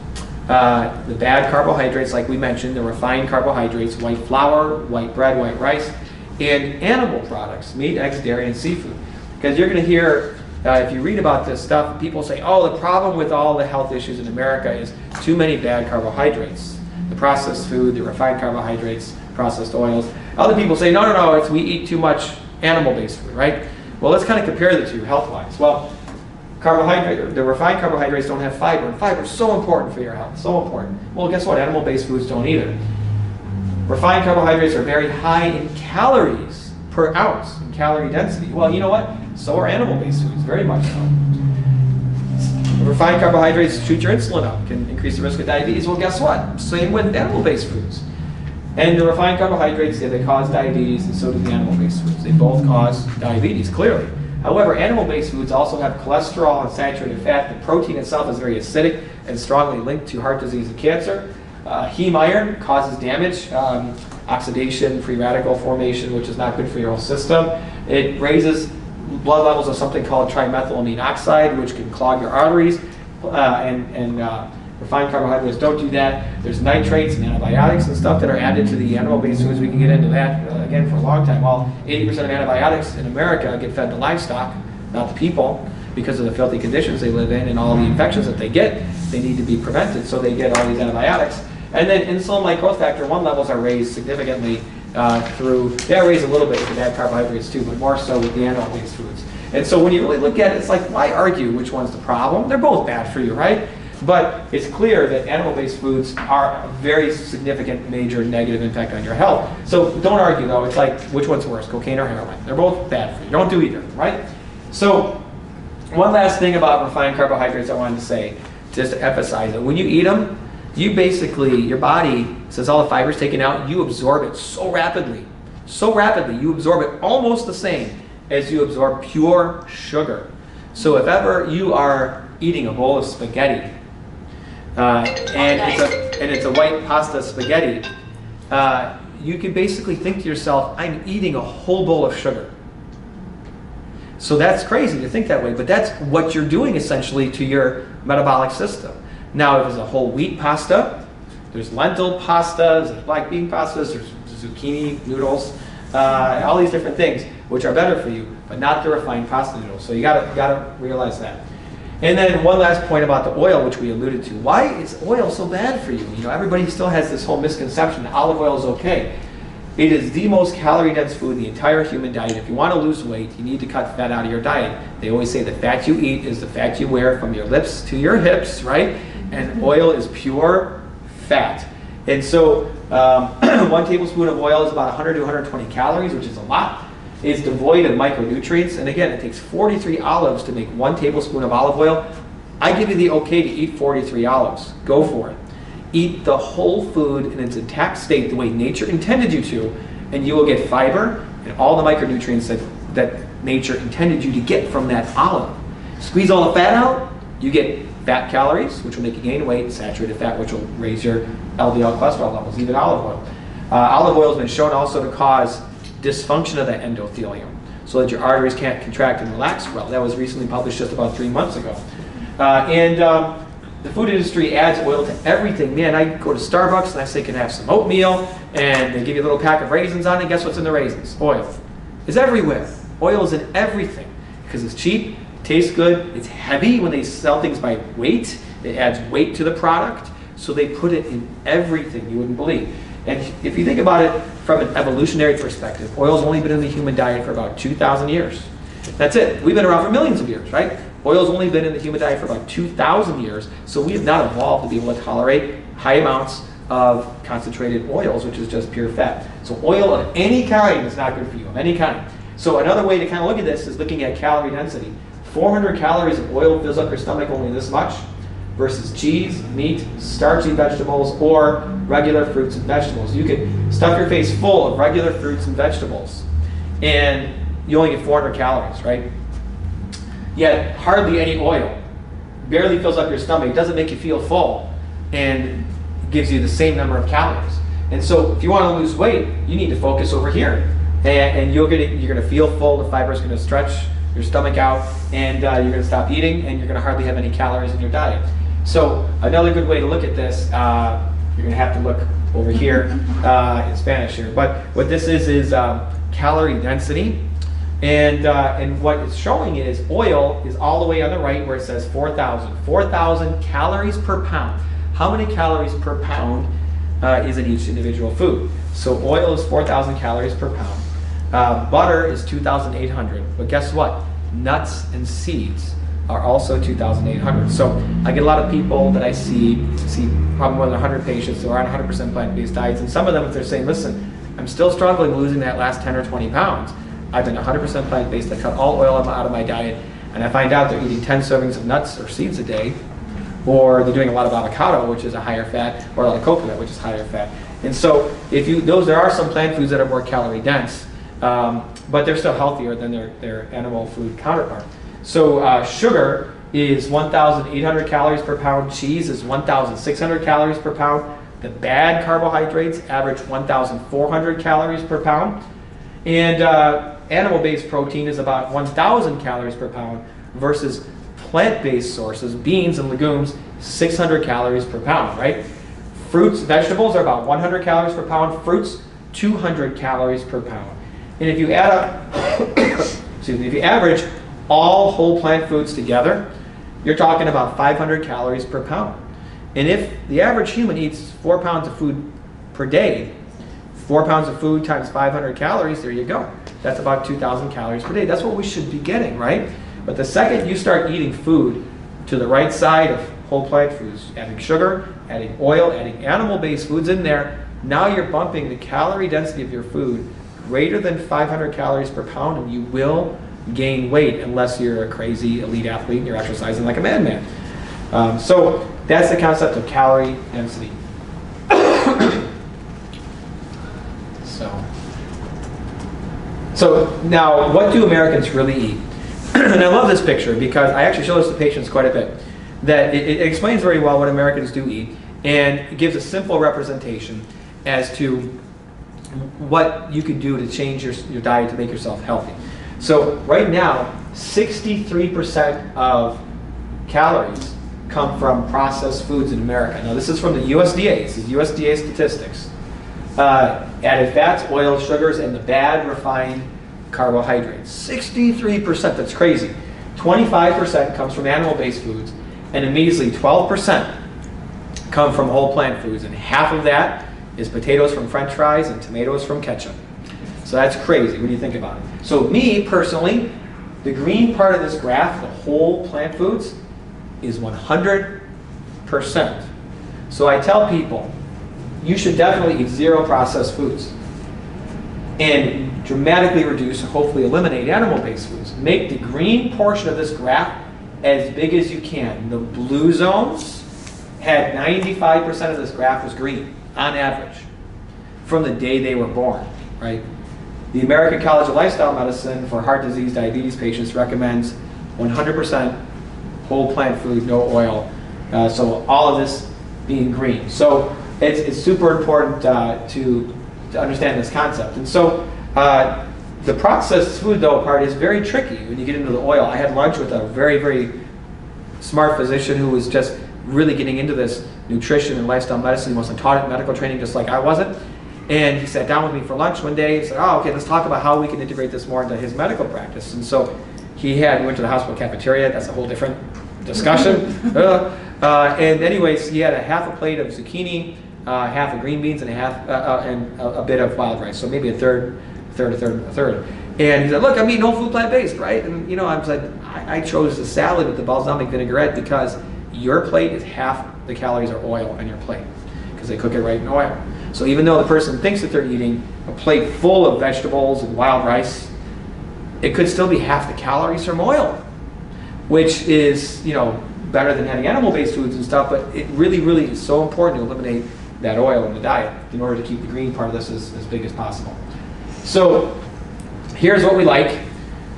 the bad carbohydrates, like we mentioned, the refined carbohydrates, white flour, white bread, white rice, and animal products, meat, eggs, dairy, and seafood. Because you're going to hear, if you read about this stuff, people say, oh, the problem with all the health issues in America is too many bad carbohydrates. the processed food, the refined carbohydrates, processed oils. Other people say, no, no, no, it's we eat too much animal-based food, right? Well, let's kind of compare the two health-wise. Well, the refined carbohydrates don't have fiber, and fiber is so important for your health, so important. Well, guess what? Animal-based foods don't either. Refined carbohydrates are very high in calories per ounce, in calorie density. Well, you know what? So are animal-based foods, very much so. Refined carbohydrates shoot your insulin up, can increase the risk of diabetes. Well, guess what? Same with animal-based foods. And the refined carbohydrates, they cause diabetes, and so do the animal-based foods. They both cause diabetes, clearly. However, animal-based foods also have cholesterol and saturated fat. The protein itself is very acidic and strongly linked to heart disease and cancer. Heme iron causes damage, oxidation, free radical formation, which is not good for your whole system. It raises blood levels of something called trimethylamine oxide, which can clog your arteries, refined carbohydrates don't do that. There's nitrates and antibiotics and stuff that are added to the animal-based foods. We can get into that again for a long time. Well, 80% of antibiotics in America get fed to livestock, not the people, because of the filthy conditions they live in and all the infections that they get. They need to be prevented, so they get all these antibiotics. And then insulin-like growth factor 1 levels are raised significantly they are raised a little bit with the bad carbohydrates too, but more so with the animal-based foods. And so when you really look at it, it's like, why argue which one's the problem? They're both bad for you, right? But it's clear that animal-based foods are a very significant, major negative impact on your health. So don't argue, though. It's like, which one's worse, cocaine or heroin? They're both bad for you. Don't do either, right? So one last thing about refined carbohydrates I wanted to say, just to emphasize it. When you eat them, you basically, your body, since all the fiber's taken out, you absorb it so rapidly, you absorb it almost the same as you absorb pure sugar. So if ever you are eating a bowl of spaghetti, and it's a white pasta spaghetti, you can basically think to yourself, I'm eating a whole bowl of sugar. So that's crazy to think that way, but that's what you're doing essentially to your metabolic system. Now, if it's a whole wheat pasta, there's lentil pastas, there's black bean pastas, there's zucchini noodles, all these different things, which are better for you, but not the refined pasta noodles. So you gotta realize that. And then one last point about the oil, which we alluded to. Why is oil so bad for you? You know, everybody still has this whole misconception that olive oil is okay. It is the most calorie-dense food in the entire human diet. If you want to lose weight, you need to cut fat out of your diet. They always say the fat you eat is the fat you wear from your lips to your hips, right? And oil is pure fat. And so 1 tablespoon of oil is about 100 to 120 calories, which is a lot. It's devoid of micronutrients. And again, it takes 43 olives to make 1 tablespoon of olive oil. I give you the okay to eat 43 olives. Go for it. Eat the whole food in its intact state the way nature intended you to, and you will get fiber and all the micronutrients that nature intended you to get from that olive. Squeeze all the fat out, you get fat calories, which will make you gain weight, saturated fat, which will raise your LDL cholesterol levels, even olive oil. Olive oil has been shown also to cause dysfunction of the endothelium, so that your arteries can't contract and relax well. That was recently published just about 3 months ago. The food industry adds oil to everything. Man, I go to Starbucks and I say, can I have some oatmeal? And they give you a little pack of raisins on it. Guess what's in the raisins? Oil. It's everywhere. Oil is in everything because it's cheap, tastes good, it's heavy when they sell things by weight. It adds weight to the product. So they put it in everything you wouldn't believe. And if you think about it from an evolutionary perspective, oil's only been in the human diet for about 2,000 years. That's it. We've been around for millions of years, right? Oil's only been in the human diet for about 2,000 years, so we have not evolved to be able to tolerate high amounts of concentrated oils, which is just pure fat. So oil of any kind is not good for you, of any kind. So another way to kind of look at this is looking at calorie density. 400 calories of oil fills up your stomach only this much, versus cheese, meat, starchy vegetables, or regular fruits and vegetables. You can stuff your face full of regular fruits and vegetables, and you only get 400 calories, right? Yet hardly any oil. Barely fills up your stomach, doesn't make you feel full, and gives you the same number of calories. And so if you want to lose weight, you need to focus over here. And you're going to feel full, the fiber is going to stretch your stomach out, and you're going to stop eating, and you're going to hardly have any calories in your diet. So another good way to look at this, you're going to have to look over here in Spanish here. But what this is calorie density. And what it's showing is oil is all the way on the right where it says 4,000 calories per pound. How many calories per pound is in each individual food. So oil is 4,000 calories per pound. Butter is 2,800. But guess what? Nuts and seeds are also 2,800. So I get a lot of people that I see probably more than 100 patients who are on 100% plant-based diets, and some of them, if they're saying, listen, I'm still struggling losing that last 10 or 20 pounds. I've been 100% plant-based, I cut all oil out of my diet, and I find out they're eating 10 servings of nuts or seeds a day, or they're doing a lot of avocado, which is a higher fat, or a lot of coconut, which is higher fat. And so there are some plant foods that are more calorie dense, but they're still healthier than their animal food counterpart. So sugar is 1,800 calories per pound. Cheese is 1,600 calories per pound. The bad carbohydrates average 1,400 calories per pound. And animal-based protein is about 1,000 calories per pound versus plant-based sources, beans and legumes, 600 calories per pound, right? Fruits, vegetables are about 100 calories per pound. Fruits, 200 calories per pound. And if you add up, if you average all whole plant foods together, you're talking about 500 calories per pound. And if the average human eats 4 pounds of food per day, 4 pounds of food times 500 calories, there you go. That's about 2,000 calories per day. That's what we should be getting, right? But the second you start eating food to the right side of whole plant foods, adding sugar, adding oil, adding animal-based foods in there, now you're bumping the calorie density of your food greater than 500 calories per pound, and you will gain weight unless you're a crazy elite athlete and you're exercising like a madman. So that's the concept of calorie density. So now, what do Americans really eat? And I love this picture because I actually show this to patients quite a bit. That it explains very well what Americans do eat, and it gives a simple representation as to what you can do to change your diet to make yourself healthy. So right now, 63% of calories come from processed foods in America. Now this is from the USDA. This is USDA statistics. Added fats, oils, sugars, and the bad refined carbohydrates. 63%, that's crazy. 25% comes from animal-based foods, and a measly 12% come from whole plant foods, and half of that is potatoes from French fries and tomatoes from ketchup. So that's crazy when you think about it. So me, personally, the green part of this graph, the whole plant foods, is 100%. So I tell people, you should definitely eat zero processed foods and dramatically reduce or hopefully eliminate animal-based foods. Make the green portion of this graph as big as you can. The blue zones had 95% of this graph was green, on average, from the day they were born, right? The American College of Lifestyle Medicine for heart disease, diabetes patients recommends 100% whole plant food, no oil. So all of this being green. So it's super important to understand this concept. And so the processed food, though, part is very tricky when you get into the oil. I had lunch with a very, very smart physician who was just really getting into this nutrition and lifestyle medicine. He wasn't taught it medical training just like I wasn't. And he sat down with me for lunch one day and said, oh, okay, let's talk about how we can integrate this more into his medical practice. And so we went to the hospital cafeteria. That's a whole different discussion. And anyways, he had a half a plate of zucchini, half of green beans, and a bit of wild rice. So maybe a third. And he said, look, I'm eating whole food plant-based, right? And I was like, I chose a salad with the balsamic vinaigrette because your plate is half the calories are oil on your plate because they cook it right in oil. So even though the person thinks that they're eating a plate full of vegetables and wild rice, it could still be half the calories from oil, which is, better than having animal-based foods and stuff, but it really, really is so important to eliminate that oil in the diet in order to keep the green part of this as big as possible. So here's what we like.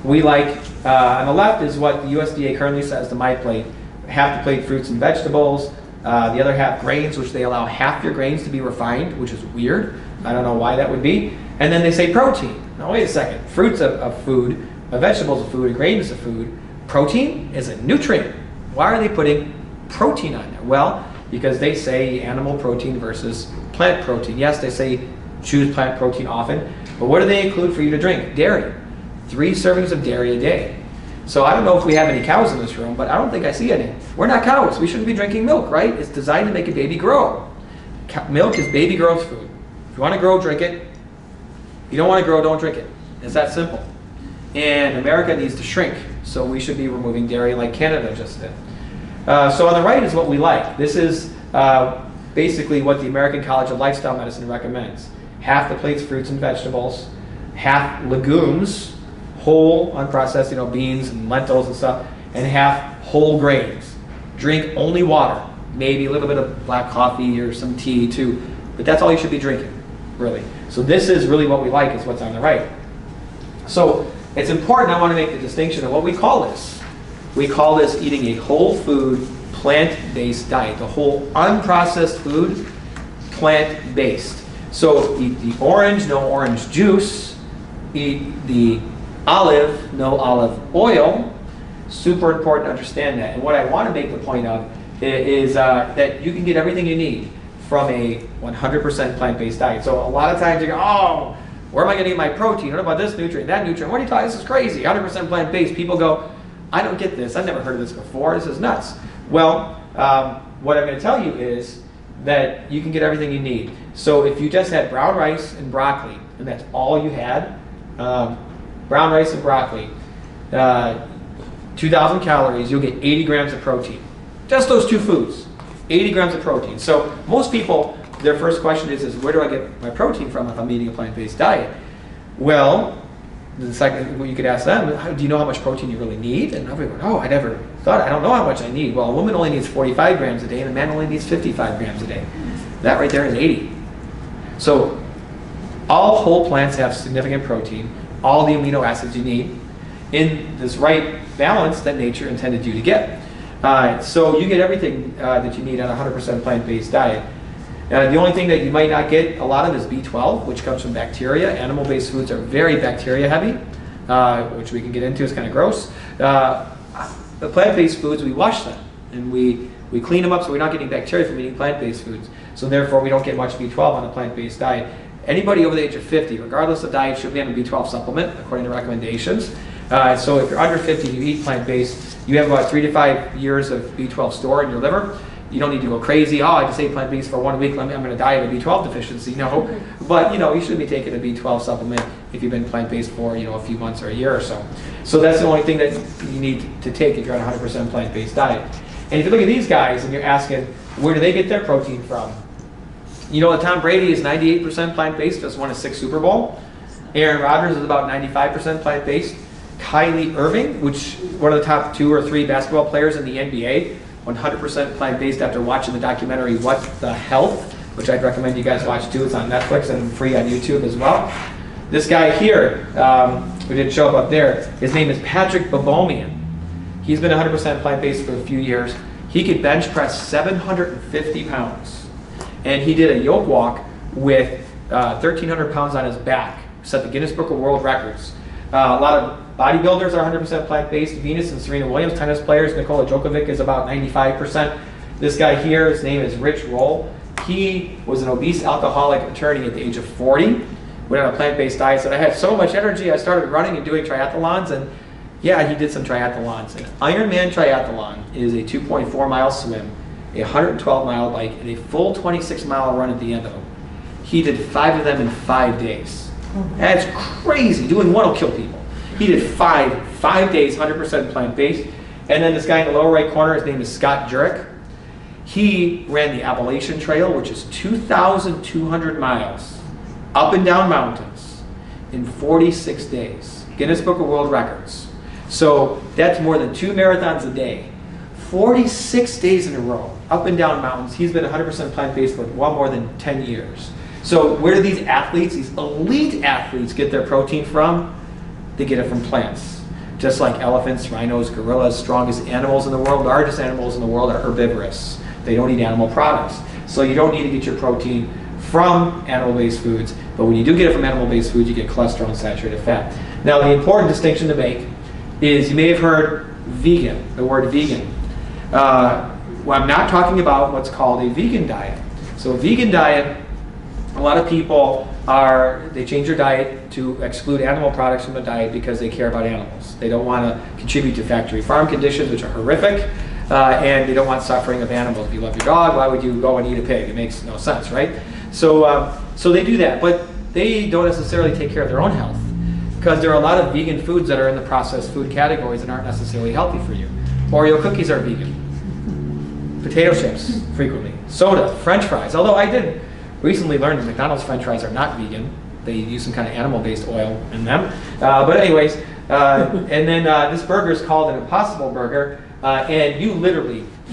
We like, on the left is what the USDA currently says to my plate. Half the plate fruits and vegetables, the other half grains, which they allow half your grains to be refined, which is weird. I don't know why that would be. And then they say protein. Now wait a second. Fruits are food, vegetables are food, a grain is a food. Protein is a nutrient. Why are they putting protein on there? Well, because they say animal protein versus plant protein. Yes, they say choose plant protein often, but what do they include for you to drink? Dairy. 3 servings of dairy a day. So I don't know if we have any cows in this room, but I don't think I see any. We're not cows. We shouldn't be drinking milk, right? It's designed to make a baby grow. Milk is baby growth food. If you want to grow, drink it. If you don't want to grow, don't drink it. It's that simple. And America needs to shrink, so we should be removing dairy like Canada just did. So on the right is what we like. This is basically what the American College of Lifestyle Medicine recommends. Half the plate's fruits and vegetables, half legumes, whole, unprocessed, beans and lentils and stuff, and half whole grains. Drink only water, maybe a little bit of black coffee or some tea too, but that's all you should be drinking, really. So this is really what we like, is what's on the right. So it's important, I want to make the distinction of what we call this. We call this eating a whole food, plant-based diet. The whole unprocessed food, plant-based. So eat the orange, no orange juice. Eat the olive, no olive oil. Super important to understand that. And what I want to make the point of is that you can get everything you need from a 100% plant-based diet. So a lot of times you go, oh, where am I going to get my protein? What about this nutrient, that nutrient? What are you talking? This is crazy. 100% plant-based. People go, I don't get this. I've never heard of this before. This is nuts. Well, what I'm going to tell you is that you can get everything you need. So if you just had brown rice and broccoli, and that's all you had, brown rice and broccoli, 2,000 calories, you'll get 80 grams of protein. Just those two foods, 80 grams of protein. So most people, their first question is where do I get my protein from if I'm eating a plant-based diet? Well, the second, what you could ask them, do you know how much protein you really need? And everyone, oh, I never thought, I don't know how much I need. Well, a woman only needs 45 grams a day and a man only needs 55 grams a day. That right there is 80. So all whole plants have significant protein, all the amino acids you need in this right balance that nature intended you to get. So you get everything that you need on a 100% plant-based diet. The only thing that you might not get a lot of is B12, which comes from bacteria. Animal-based foods are very bacteria-heavy, which we can get into. It's kind of gross. The plant-based foods, we wash them, and we clean them up so we're not getting bacteria from eating plant-based foods. So therefore, we don't get much B12 on a plant-based diet. Anybody over the age of 50, regardless of diet, should be on a B12 supplement, according to recommendations. So if you're under 50 and you eat plant-based, you have about 3 to 5 years of B12 stored in your liver. You don't need to go crazy. Oh, I just ate plant-based for 1 week. I'm going to die of a B12 deficiency. No, but you should be taking a B12 supplement if you've been plant-based for a few months or a year or so. So that's the only thing that you need to take if you're on a 100% plant-based diet. And if you look at these guys and you're asking where do they get their protein from? Tom Brady is 98% plant-based. Just won a 6th Super Bowl. Aaron Rodgers is about 95% plant-based. Kylie Irving, which one of the top 2 or 3 basketball players in the NBA, 100% plant-based after watching the documentary What the Health, which I'd recommend you guys watch too. It's on Netflix and free on YouTube as well. This guy here, who didn't show up there, his name is Patrick Babomian. He's been 100% plant-based for a few years. He could bench press 750 pounds. And he did a yoke walk with 1,300 pounds on his back. Set the Guinness Book of World Records. A lot of bodybuilders are 100% plant-based. Venus and Serena Williams, tennis players. Nikola Djokovic is about 95%. This guy here, his name is Rich Roll. He was an obese alcoholic attorney at the age of 40. Went on a plant-based diet. Said, I had so much energy, I started running and doing triathlons. And yeah, he did some triathlons. An Ironman triathlon is a 2.4-mile swim, a 112-mile bike, and a full 26-mile run at the end of them. He did 5 of them in 5 days. That's crazy. Doing one will kill people. He did 5 days, 100% plant-based. And then this guy in the lower right corner, his name is Scott Jurek. He ran the Appalachian Trail, which is 2,200 miles up and down mountains in 46 days. Guinness Book of World Records. So that's more than 2 marathons a day. 46 days in a row, up and down mountains. He's been 100% plant-based for well more than 10 years. So where do these athletes, these elite athletes, get their protein from? They get it from plants. Just like elephants, rhinos, gorillas, strongest animals in the world, largest animals in the world are herbivorous. They don't eat animal products. So you don't need to get your protein from animal-based foods, but when you do get it from animal-based foods, you get cholesterol and saturated fat. Now the important distinction to make is you may have heard vegan, the word vegan. Well, I'm not talking about what's called a vegan diet. So a vegan diet, a lot of people they change their diet to exclude animal products from the diet because they care about animals. They don't want to contribute to factory farm conditions, which are horrific. and they don't want suffering of animals. If you love your dog, why would you go and eat a pig? It makes no sense, right? So, so they do that, but they don't necessarily take care of their own health, because there are a lot of vegan foods that are in the processed food categories that aren't necessarily healthy for you. Oreo cookies are vegan. Potato chips, frequently. Soda, French fries. Although I did recently learn that McDonald's French fries are not vegan. They use some kind of animal-based oil in them. But anyways, and then this burger is called an Impossible Burger, and you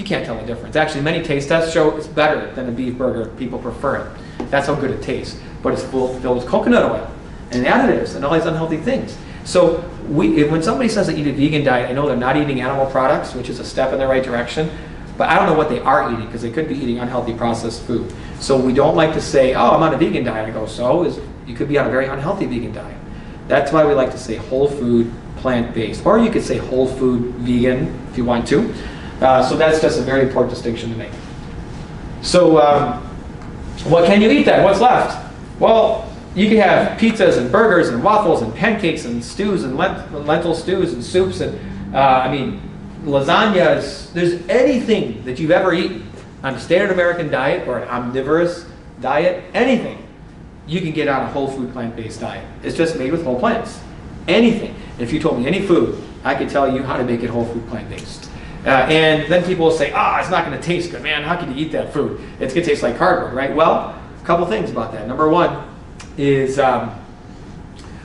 can't tell the difference. Actually, many taste tests show it's better than a beef burger. People prefer it. That's how good it tastes. But it's filled with coconut oil and additives and all these unhealthy things. So when somebody says they eat a vegan diet, I know they're not eating animal products, which is a step in the right direction, but I don't know what they are eating, because they could be eating unhealthy processed food. So we don't like to say, oh, I'm on a vegan diet. I go, you could be on a very unhealthy vegan diet. That's why we like to say whole food, plant-based. Or you could say whole food, vegan, if you want to. So that's just a very important distinction to make. So what can you eat then? What's left? Well, you can have pizzas and burgers and waffles and pancakes and stews and lentil stews and soups and, lasagnas. There's anything that you've ever eaten on a standard American diet or an omnivorous diet, anything, you can get on a whole food plant-based diet. It's just made with whole plants. Anything. And if you told me any food, I could tell you how to make it whole food plant-based. And then people will say, it's not going to taste good, man. How can you eat that food? It's going to taste like cardboard, right? Well, a couple things about that. Number one is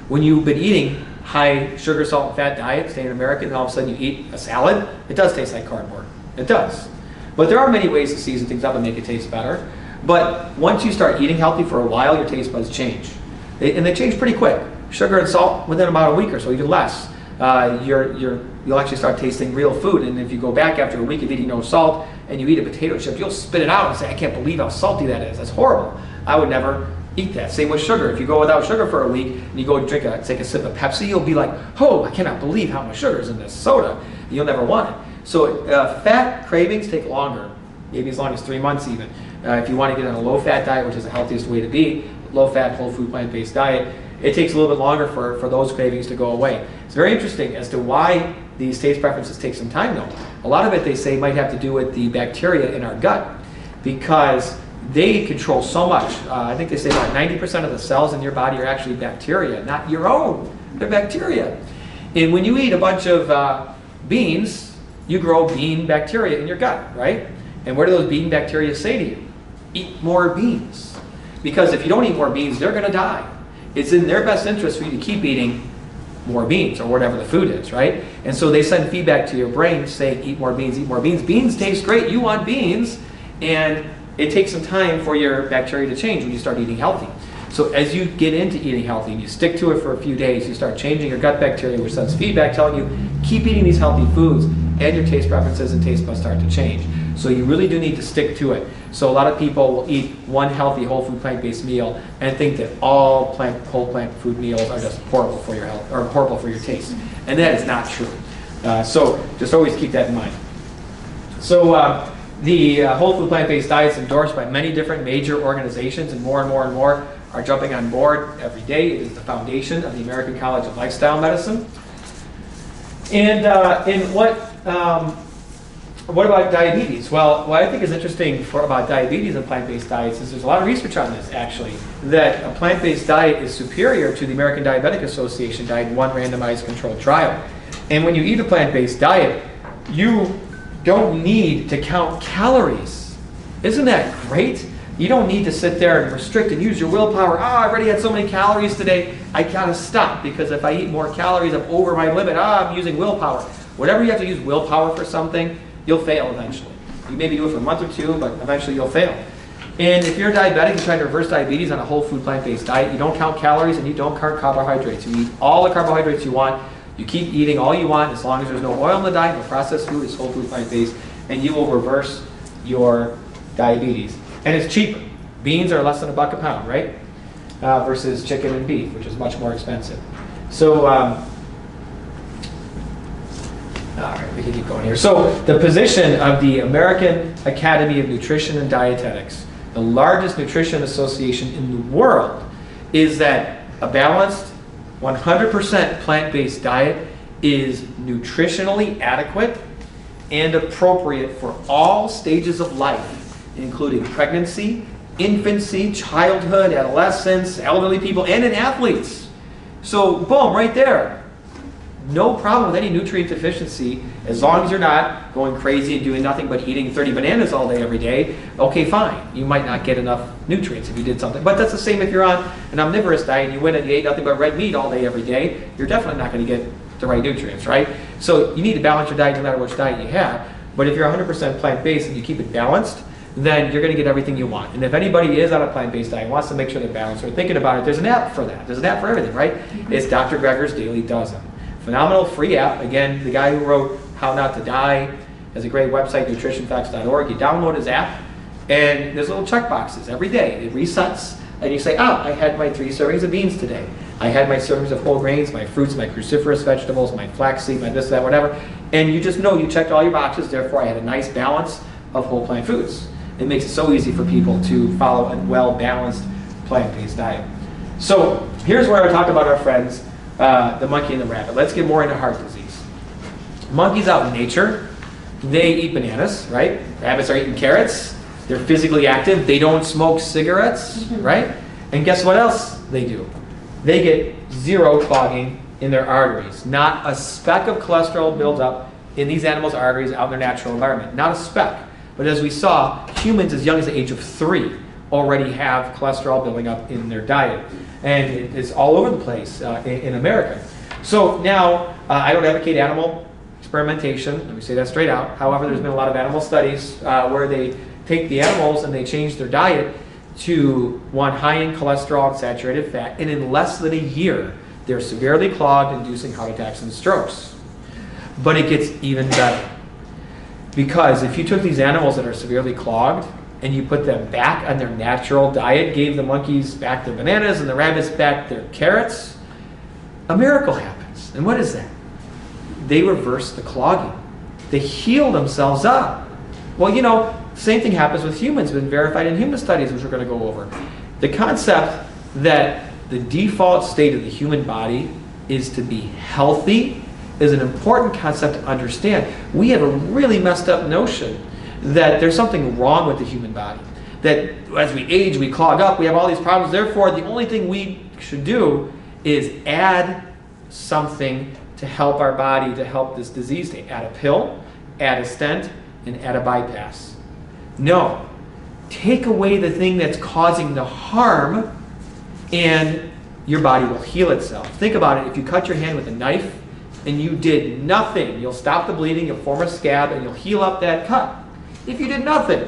when you've been eating high sugar, salt, and fat diet, standard American, and all of a sudden you eat a salad, it does taste like cardboard. It does. But there are many ways to season things up and make it taste better. But once you start eating healthy for a while, your taste buds change. And they change pretty quick. Sugar and salt within about a week or so, even less. You'll actually start tasting real food. And if you go back after a week of eating no salt and you eat a potato chip, you'll spit it out and say, I can't believe how salty that is. That's horrible. I would never eat that. Same with sugar. If you go without sugar for a week and you go take a sip of Pepsi, you'll be like, I cannot believe how much sugar is in this soda. You'll never want it. So fat cravings take longer, maybe as long as 3 months even. If you want to get on a low-fat diet, which is the healthiest way to be, low-fat, whole food, plant-based diet, it takes a little bit longer for those cravings to go away. It's very interesting as to why these taste preferences take some time though. A lot of it, they say, might have to do with the bacteria in our gut, because they control so much. I think they say about 90% of the cells in your body are actually bacteria, not your own. They're bacteria. And when you eat a bunch of beans, you grow bean bacteria in your gut, right? And what do those bean bacteria say to you? Eat more beans. Because if you don't eat more beans, they're going to die. It's in their best interest for you to keep eating more beans or whatever the food is, right? And so they send feedback to your brain saying, eat more beans, eat more beans. Beans taste great. You want beans. And it takes some time for your bacteria to change when you start eating healthy. So as you get into eating healthy and you stick to it for a few days, you start changing your gut bacteria, which sends feedback telling you, keep eating these healthy foods, and your taste preferences and taste buds start to change. So you really do need to stick to it. So a lot of people will eat one healthy whole food plant-based meal and think that all whole plant food meals are just horrible for your health or horrible for your taste. And that is not true. So just always keep that in mind. So the whole food plant-based diet is endorsed by many different major organizations, and more are jumping on board every day. It is the foundation of the American College of Lifestyle Medicine. And what about diabetes? Well, what I think is interesting about diabetes and plant-based diets is there's a lot of research on this, actually, that a plant-based diet is superior to the American Diabetic Association diet in one randomized controlled trial. And when you eat a plant-based diet, you don't need to count calories. Isn't that great? You don't need to sit there and restrict and use your willpower. I already had so many calories today, I gotta stop, because if I eat more calories, I'm over my limit. I'm using willpower. Whatever you have to use willpower for something, you'll fail eventually. You maybe do it for a month or two, but eventually you'll fail. And if you're diabetic and trying to reverse diabetes on a whole food plant-based diet, you don't count calories and you don't count carbohydrates. You eat all the carbohydrates you want. You keep eating all you want as long as there's no oil in the diet, no processed food, it's whole food plant-based, and you will reverse your diabetes. And it's cheaper. Beans are less than $1 a pound, right? Versus chicken and beef, which is much more expensive. So, all right, we can keep going here. So the position of the American Academy of Nutrition and Dietetics, the largest nutrition association in the world, is that a balanced 100% plant-based diet is nutritionally adequate and appropriate for all stages of life, including pregnancy, infancy, childhood, adolescence, elderly people, and in athletes. So boom, right there. No problem with any nutrient deficiency as long as you're not going crazy and doing nothing but eating 30 bananas all day every day. Okay, fine. You might not get enough nutrients if you did something. But that's the same if you're on an omnivorous diet and you went and you ate nothing but red meat all day every day. You're definitely not going to get the right nutrients, right? So you need to balance your diet no matter which diet you have. But if you're 100% plant-based and you keep it balanced, then you're going to get everything you want. And if anybody is on a plant-based diet and wants to make sure they're balanced or thinking about it, there's an app for that. There's an app for everything, right? It's Dr. Greger's Daily Dozen. Phenomenal free app. Again, the guy who wrote How Not to Die has a great website, nutritionfacts.org. You download his app, and there's little check boxes every day. It resets, and you say, I had my 3 servings of beans today. I had my servings of whole grains, my fruits, my cruciferous vegetables, my flaxseed, my this, that, whatever. And you just know you checked all your boxes, therefore I had a nice balance of whole plant foods. It makes it so easy for people to follow a well-balanced plant-based diet. So here's where I talk about our friends, the monkey and the rabbit. Let's get more into heart disease. Monkeys out in nature, they eat bananas, right? Rabbits are eating carrots. They're physically active. They don't smoke cigarettes, right? And guess what else they do? They get zero clogging in their arteries. Not a speck of cholesterol builds up in these animals' arteries out in their natural environment. Not a speck. But as we saw, humans as young as the age of 3 already have cholesterol building up in their diet. And it's all over the place in America. So now, I don't advocate animal experimentation. Let me say that straight out. However, there's been a lot of animal studies where they take the animals and they change their diet to one high in cholesterol and saturated fat. And in less than a year, they're severely clogged, inducing heart attacks and strokes. But it gets even better. Because if you took these animals that are severely clogged and you put them back on their natural diet, gave the monkeys back their bananas and the rabbits back their carrots, a miracle happens. And what is that? They reverse the clogging. They heal themselves up. Well, you know, same thing happens with humans, been verified in human studies, which we're going to go over. The concept that the default state of the human body is to be healthy is an important concept to understand. We have a really messed up notion that there's something wrong with the human body. That as we age, we clog up, we have all these problems. Therefore, the only thing we should do is add something to help our body, to help this disease state. Add a pill, add a stent, and add a bypass. No. Take away the thing that's causing the harm, and your body will heal itself. Think about it. If you cut your hand with a knife, and you did nothing, you'll stop the bleeding, you'll form a scab, and you'll heal up that cut. If you did nothing.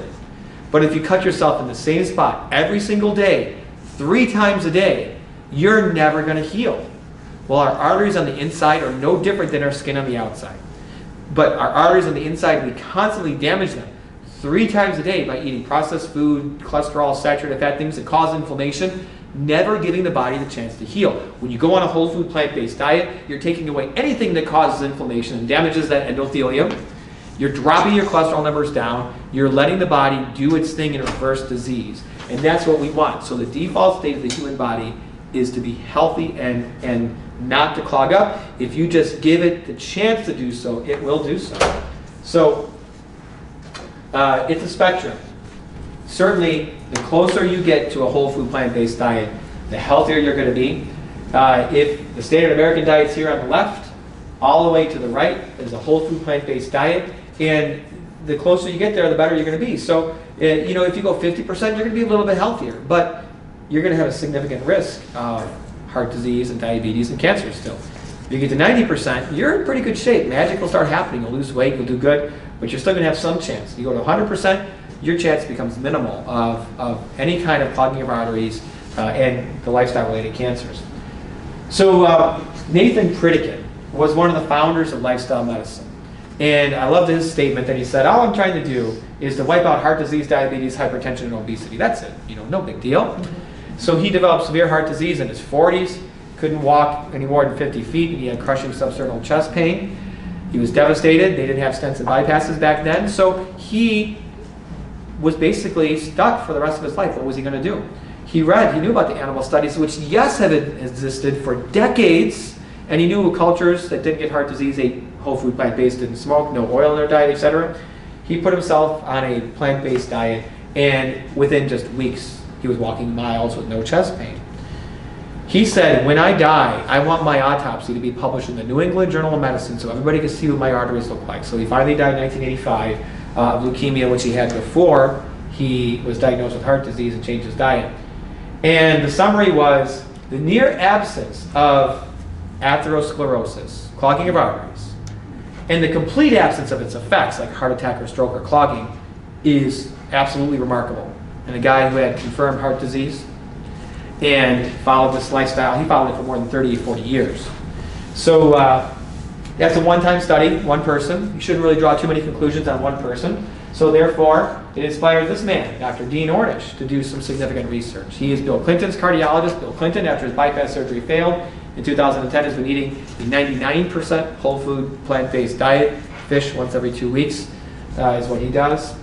But if you cut yourself in the same spot every single day, 3 times a day, you're never going to heal. Well, our arteries on the inside are no different than our skin on the outside. But our arteries on the inside, we constantly damage them 3 times a day by eating processed food, cholesterol, saturated fat, things that cause inflammation, never giving the body the chance to heal. When you go on a whole food plant-based diet, you're taking away anything that causes inflammation and damages that endothelium. You're dropping your cholesterol numbers down. You're letting the body do its thing and reverse disease. And that's what we want. So the default state of the human body is to be healthy and not to clog up. If you just give it the chance to do so, it will do so. So it's a spectrum. Certainly, the closer you get to a whole food plant-based diet, the healthier you're going to be. If the standard American diet's here on the left, all the way to the right is a whole food plant-based diet, and the closer you get there, the better you're going to be. So, you know, if you go 50%, you're going to be a little bit healthier, but you're going to have a significant risk of heart disease and diabetes and cancer still. If you get to 90%, you're in pretty good shape. Magic will start happening. You'll lose weight, you'll do good, but you're still going to have some chance. You go to 100%, your chance becomes minimal of any kind of clogging of arteries and the lifestyle-related cancers. So Nathan Pritikin was one of the founders of lifestyle medicine. And I loved his statement that he said, all I'm trying to do is to wipe out heart disease, diabetes, hypertension, and obesity. That's it. You know, no big deal. So he developed severe heart disease in his 40s, couldn't walk any more than 50 feet, and he had crushing substernal chest pain. He was devastated. They didn't have stents and bypasses back then. So he was basically stuck for the rest of his life. What was he going to do? He knew about the animal studies, which, yes, have existed for decades, and he knew cultures that didn't get heart disease ate whole food, plant-based, didn't smoke, no oil in their diet, etc. He put himself on a plant-based diet, and within just weeks, he was walking miles with no chest pain. He said, when I die, I want my autopsy to be published in the New England Journal of Medicine so everybody can see what my arteries look like. So he finally died in 1985 of leukemia, which he had before he was diagnosed with heart disease and changed his diet. And the summary was the near absence of atherosclerosis, clogging of arteries, and the complete absence of its effects like heart attack or stroke or clogging is absolutely remarkable. And a guy who had confirmed heart disease and followed this lifestyle, he followed it for more than 30, 40 years. So that's a one-time study, one person. You shouldn't really draw too many conclusions on one person. So therefore, it inspired this man, Dr. Dean Ornish, to do some significant research. He is Bill Clinton's cardiologist. Bill Clinton, after his bypass surgery failed in 2010, has been eating a 99% whole food, plant-based diet. Fish once every 2 weeks is what he does.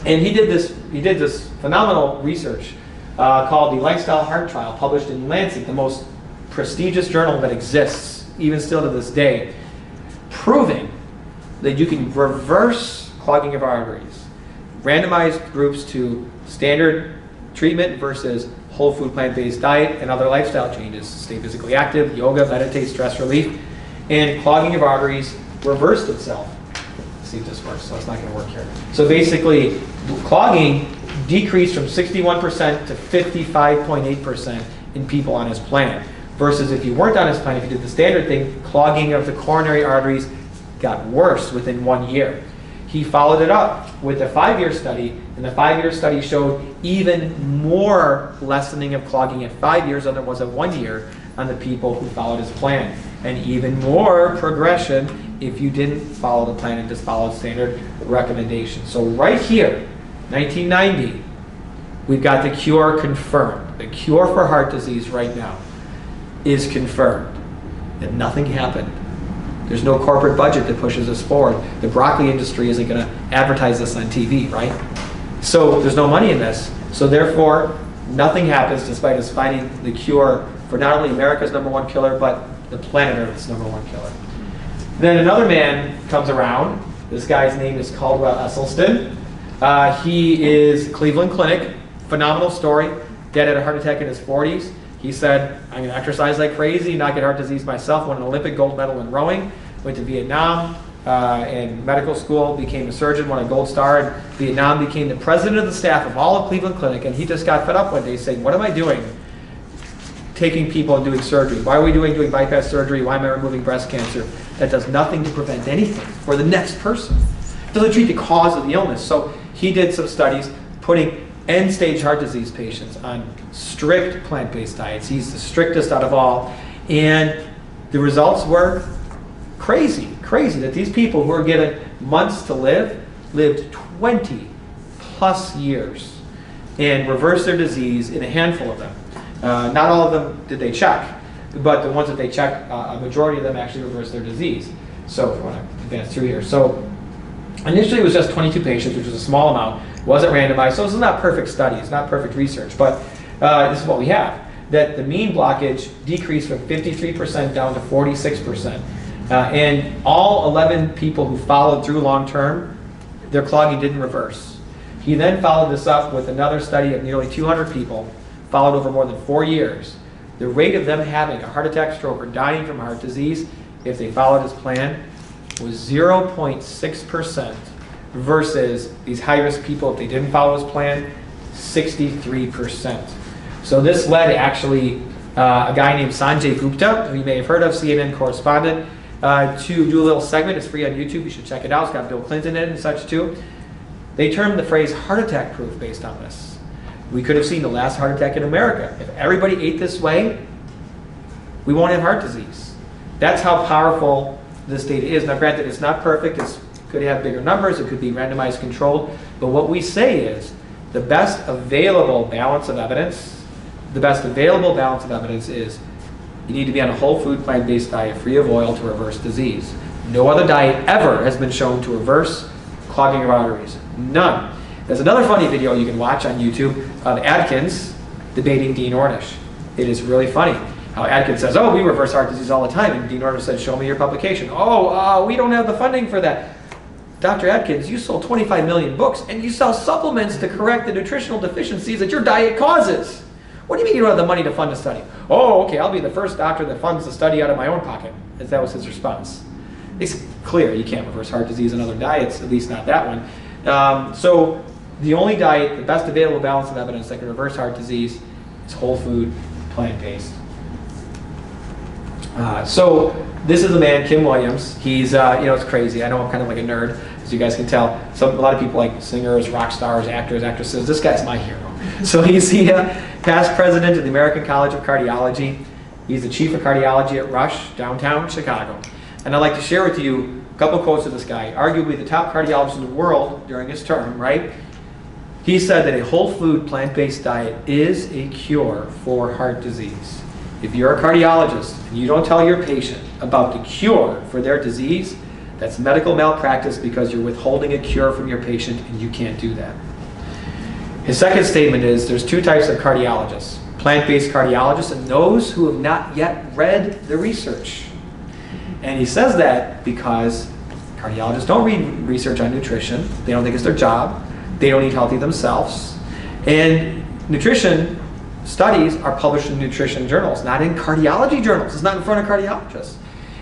And he did this phenomenal research called the Lifestyle Heart Trial, published in Lancet, the most prestigious journal that exists, even still to this day, proving that you can reverse clogging of arteries, randomized groups to standard treatment versus whole food plant-based diet and other lifestyle changes, stay physically active, yoga, meditate, stress relief, and clogging of arteries reversed itself. Let's see if this works, so it's not going to work here. So basically, clogging decreased from 61% to 55.8% in people on his plan, versus if you weren't on his plan, if you did the standard thing, clogging of the coronary arteries got worse within 1 year. He followed it up with a 5-year study, and the 5-year study showed even more lessening of clogging at 5 years than there was at 1 year on the people who followed his plan, and even more progression if you didn't follow the plan and just followed standard recommendations. So right here, 1990, we've got the cure confirmed. The cure for heart disease right now is confirmed. And nothing happened. There's no corporate budget that pushes us forward. The broccoli industry isn't going to advertise this on TV, right? So there's no money in this. So therefore, nothing happens despite us finding the cure for not only America's #1 killer, but the planet Earth's #1 killer. Then another man comes around. This guy's name is Caldwell Esselstyn. He is Cleveland Clinic. Phenomenal story. Dad had a heart attack in his 40s. He said, I'm going to exercise like crazy, not get heart disease myself. Won an Olympic gold medal in rowing. Went to Vietnam in medical school, became a surgeon, won a gold star in Vietnam, became the president of the staff of all of Cleveland Clinic, and he just got fed up one day saying, what am I doing taking people and doing surgery? Why are we doing bypass surgery? Why am I removing breast cancer? That does nothing to prevent anything for the next person. It doesn't treat the cause of the illness. So he did some studies putting end-stage heart disease patients on strict plant-based diets. He's the strictest out of all. And the results were crazy, that these people who were given months to live, lived 20 plus years and reversed their disease in a handful of them. Not all of them did they check, but the ones that they checked, a majority of them actually reversed their disease. So if you want to advance through here. So initially it was just 22 patients, which was a small amount. It wasn't randomized, so this is not perfect study, it's not perfect research, but this is what we have. That the mean blockage decreased from 53% down to 46%. And all 11 people who followed through long term, their clogging didn't reverse. He then followed this up with another study of nearly 200 people, followed over more than 4 years. The rate of them having a heart attack, stroke, or dying from heart disease, if they followed his plan, was 0.6% versus these high-risk people, if they didn't follow his plan, 63%. So this led actually a guy named Sanjay Gupta, who you may have heard of, CNN correspondent, to do a little segment. It's free on YouTube. You should check it out. It's got Bill Clinton in it and such too. They termed the phrase heart attack proof based on this. We could have seen the last heart attack in America. If everybody ate this way, we won't have heart disease. That's how powerful this data is. Now granted, it's not perfect. It could have bigger numbers. It could be randomized controlled. But what we say is the best available balance of evidence is you need to be on a whole food, plant-based diet free of oil to reverse disease. No other diet ever has been shown to reverse clogging of arteries. None. There's another funny video you can watch on YouTube of Atkins debating Dean Ornish. It is really funny. How Atkins says, oh, we reverse heart disease all the time. And Dean Order said, show me your publication. Oh, we don't have the funding for that. Dr. Atkins, you sold 25 million books and you sell supplements to correct the nutritional deficiencies that your diet causes. What do you mean you don't have the money to fund a study? Oh, okay, I'll be the first doctor that funds the study out of my own pocket. That was his response. It's clear you can't reverse heart disease in other diets, at least not that one. So the only diet, the best available balance of evidence that can reverse heart disease is whole food, plant-based. So this is a man, Kim Williams. He's, it's crazy. I know I'm kind of like a nerd, as you guys can tell. A lot of people like singers, rock stars, actors, actresses. This guy's my hero. So he's the past president of the American College of Cardiology. He's the chief of cardiology at Rush, downtown Chicago. And I'd like to share with you a couple quotes of this guy, arguably the top cardiologist in the world during his term, right? He said that a whole food, plant-based diet is a cure for heart disease. If you're a cardiologist and you don't tell your patient about the cure for their disease, that's medical malpractice because you're withholding a cure from your patient and you can't do that. His second statement is there's two types of cardiologists, plant-based cardiologists and those who have not yet read the research. And he says that because cardiologists don't read research on nutrition. They don't think it's their job. They don't eat healthy themselves. And nutrition studies are published in nutrition journals, not in cardiology journals. It's not in front of cardiologists.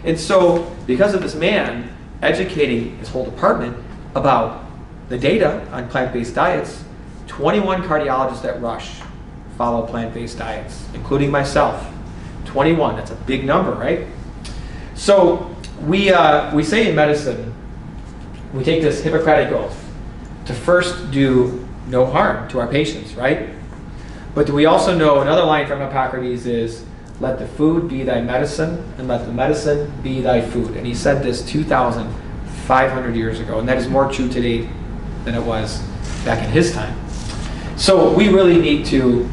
And so, because of this man educating his whole department about the data on plant-based diets, 21 cardiologists at Rush follow plant-based diets, including myself. 21, that's a big number, right? So, we say in medicine, we take this Hippocratic oath to first do no harm to our patients, right? But do we also know another line from Hippocrates is, let the food be thy medicine, and let the medicine be thy food. And he said this 2,500 years ago, and that is more true today than it was back in his time. So we really need to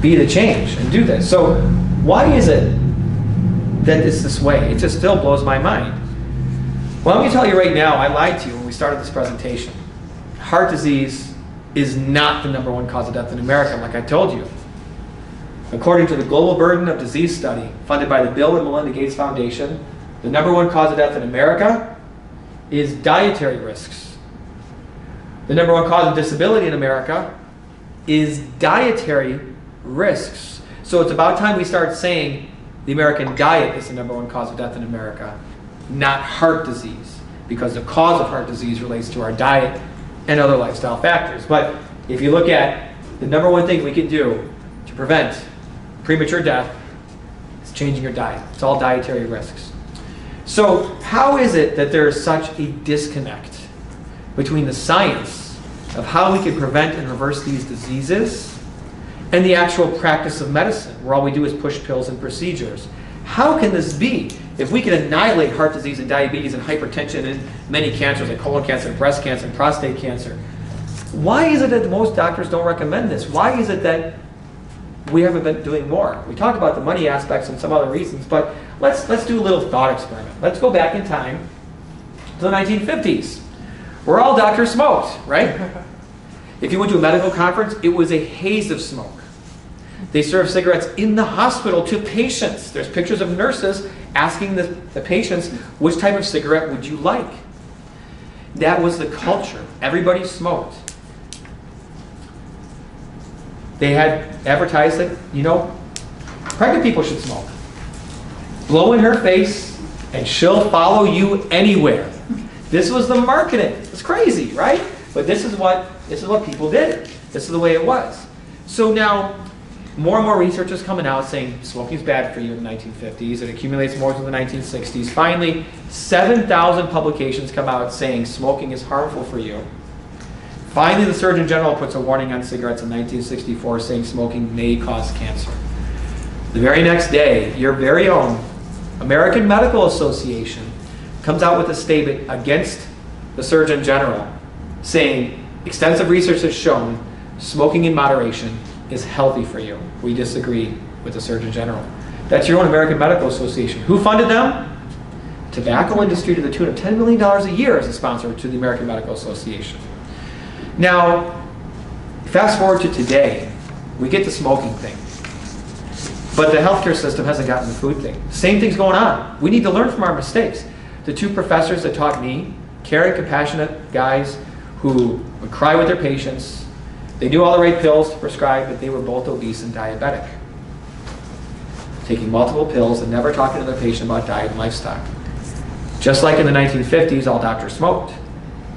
be the change and do this. So why is it that it's this way? It just still blows my mind. Well, let me tell you right now, I lied to you when we started this presentation. Heart disease is not the #1 cause of death in America, like I told you. According to the Global Burden of Disease Study, funded by the Bill and Melinda Gates Foundation, the #1 cause of death in America is dietary risks. The #1 cause of disability in America is dietary risks. So it's about time we start saying the American diet is the #1 cause of death in America, not heart disease, because the cause of heart disease relates to our diet and other lifestyle factors. But if you look at the #1 thing we can do to prevent premature death, it's changing your diet. It's all dietary risks. So how is it that there is such a disconnect between the science of how we can prevent and reverse these diseases and the actual practice of medicine, where all we do is push pills and procedures? How can this be? If we can annihilate heart disease and diabetes and hypertension and many cancers like colon cancer, breast cancer, and prostate cancer, why is it that most doctors don't recommend this? Why is it that we haven't been doing more? We talked about the money aspects and some other reasons, but let's do a little thought experiment. Let's go back in time to the 1950s, where all doctors smoked, right? If you went to a medical conference, it was a haze of smoke. They served cigarettes in the hospital to patients. There's pictures of nurses asking the patients, which type of cigarette would you like? That was the culture. Everybody smoked. They had advertised that, pregnant people should smoke. Blow in her face and she'll follow you anywhere. This was the marketing. It's crazy, right? But this is what people did. This is the way it was. So now, more and more research is coming out saying smoking is bad for you in the 1950s. It accumulates more to the 1960s. Finally, 7,000 publications come out saying smoking is harmful for you. Finally, the Surgeon General puts a warning on cigarettes in 1964 saying smoking may cause cancer. The very next day, your very own American Medical Association comes out with a statement against the Surgeon General saying extensive research has shown smoking in moderation is healthy for you. We disagree with the Surgeon General. That's your own American Medical Association. Who funded them? Tobacco industry to the tune of $10 million a year as a sponsor to the American Medical Association. Now, fast forward to today, we get the smoking thing. But the healthcare system hasn't gotten the food thing. Same thing's going on. We need to learn from our mistakes. The two professors that taught me, caring, compassionate guys who would cry with their patients, they knew all the right pills to prescribe, but they were both obese and diabetic. Taking multiple pills and never talking to their patient about diet and lifestyle. Just like in the 1950s, all doctors smoked.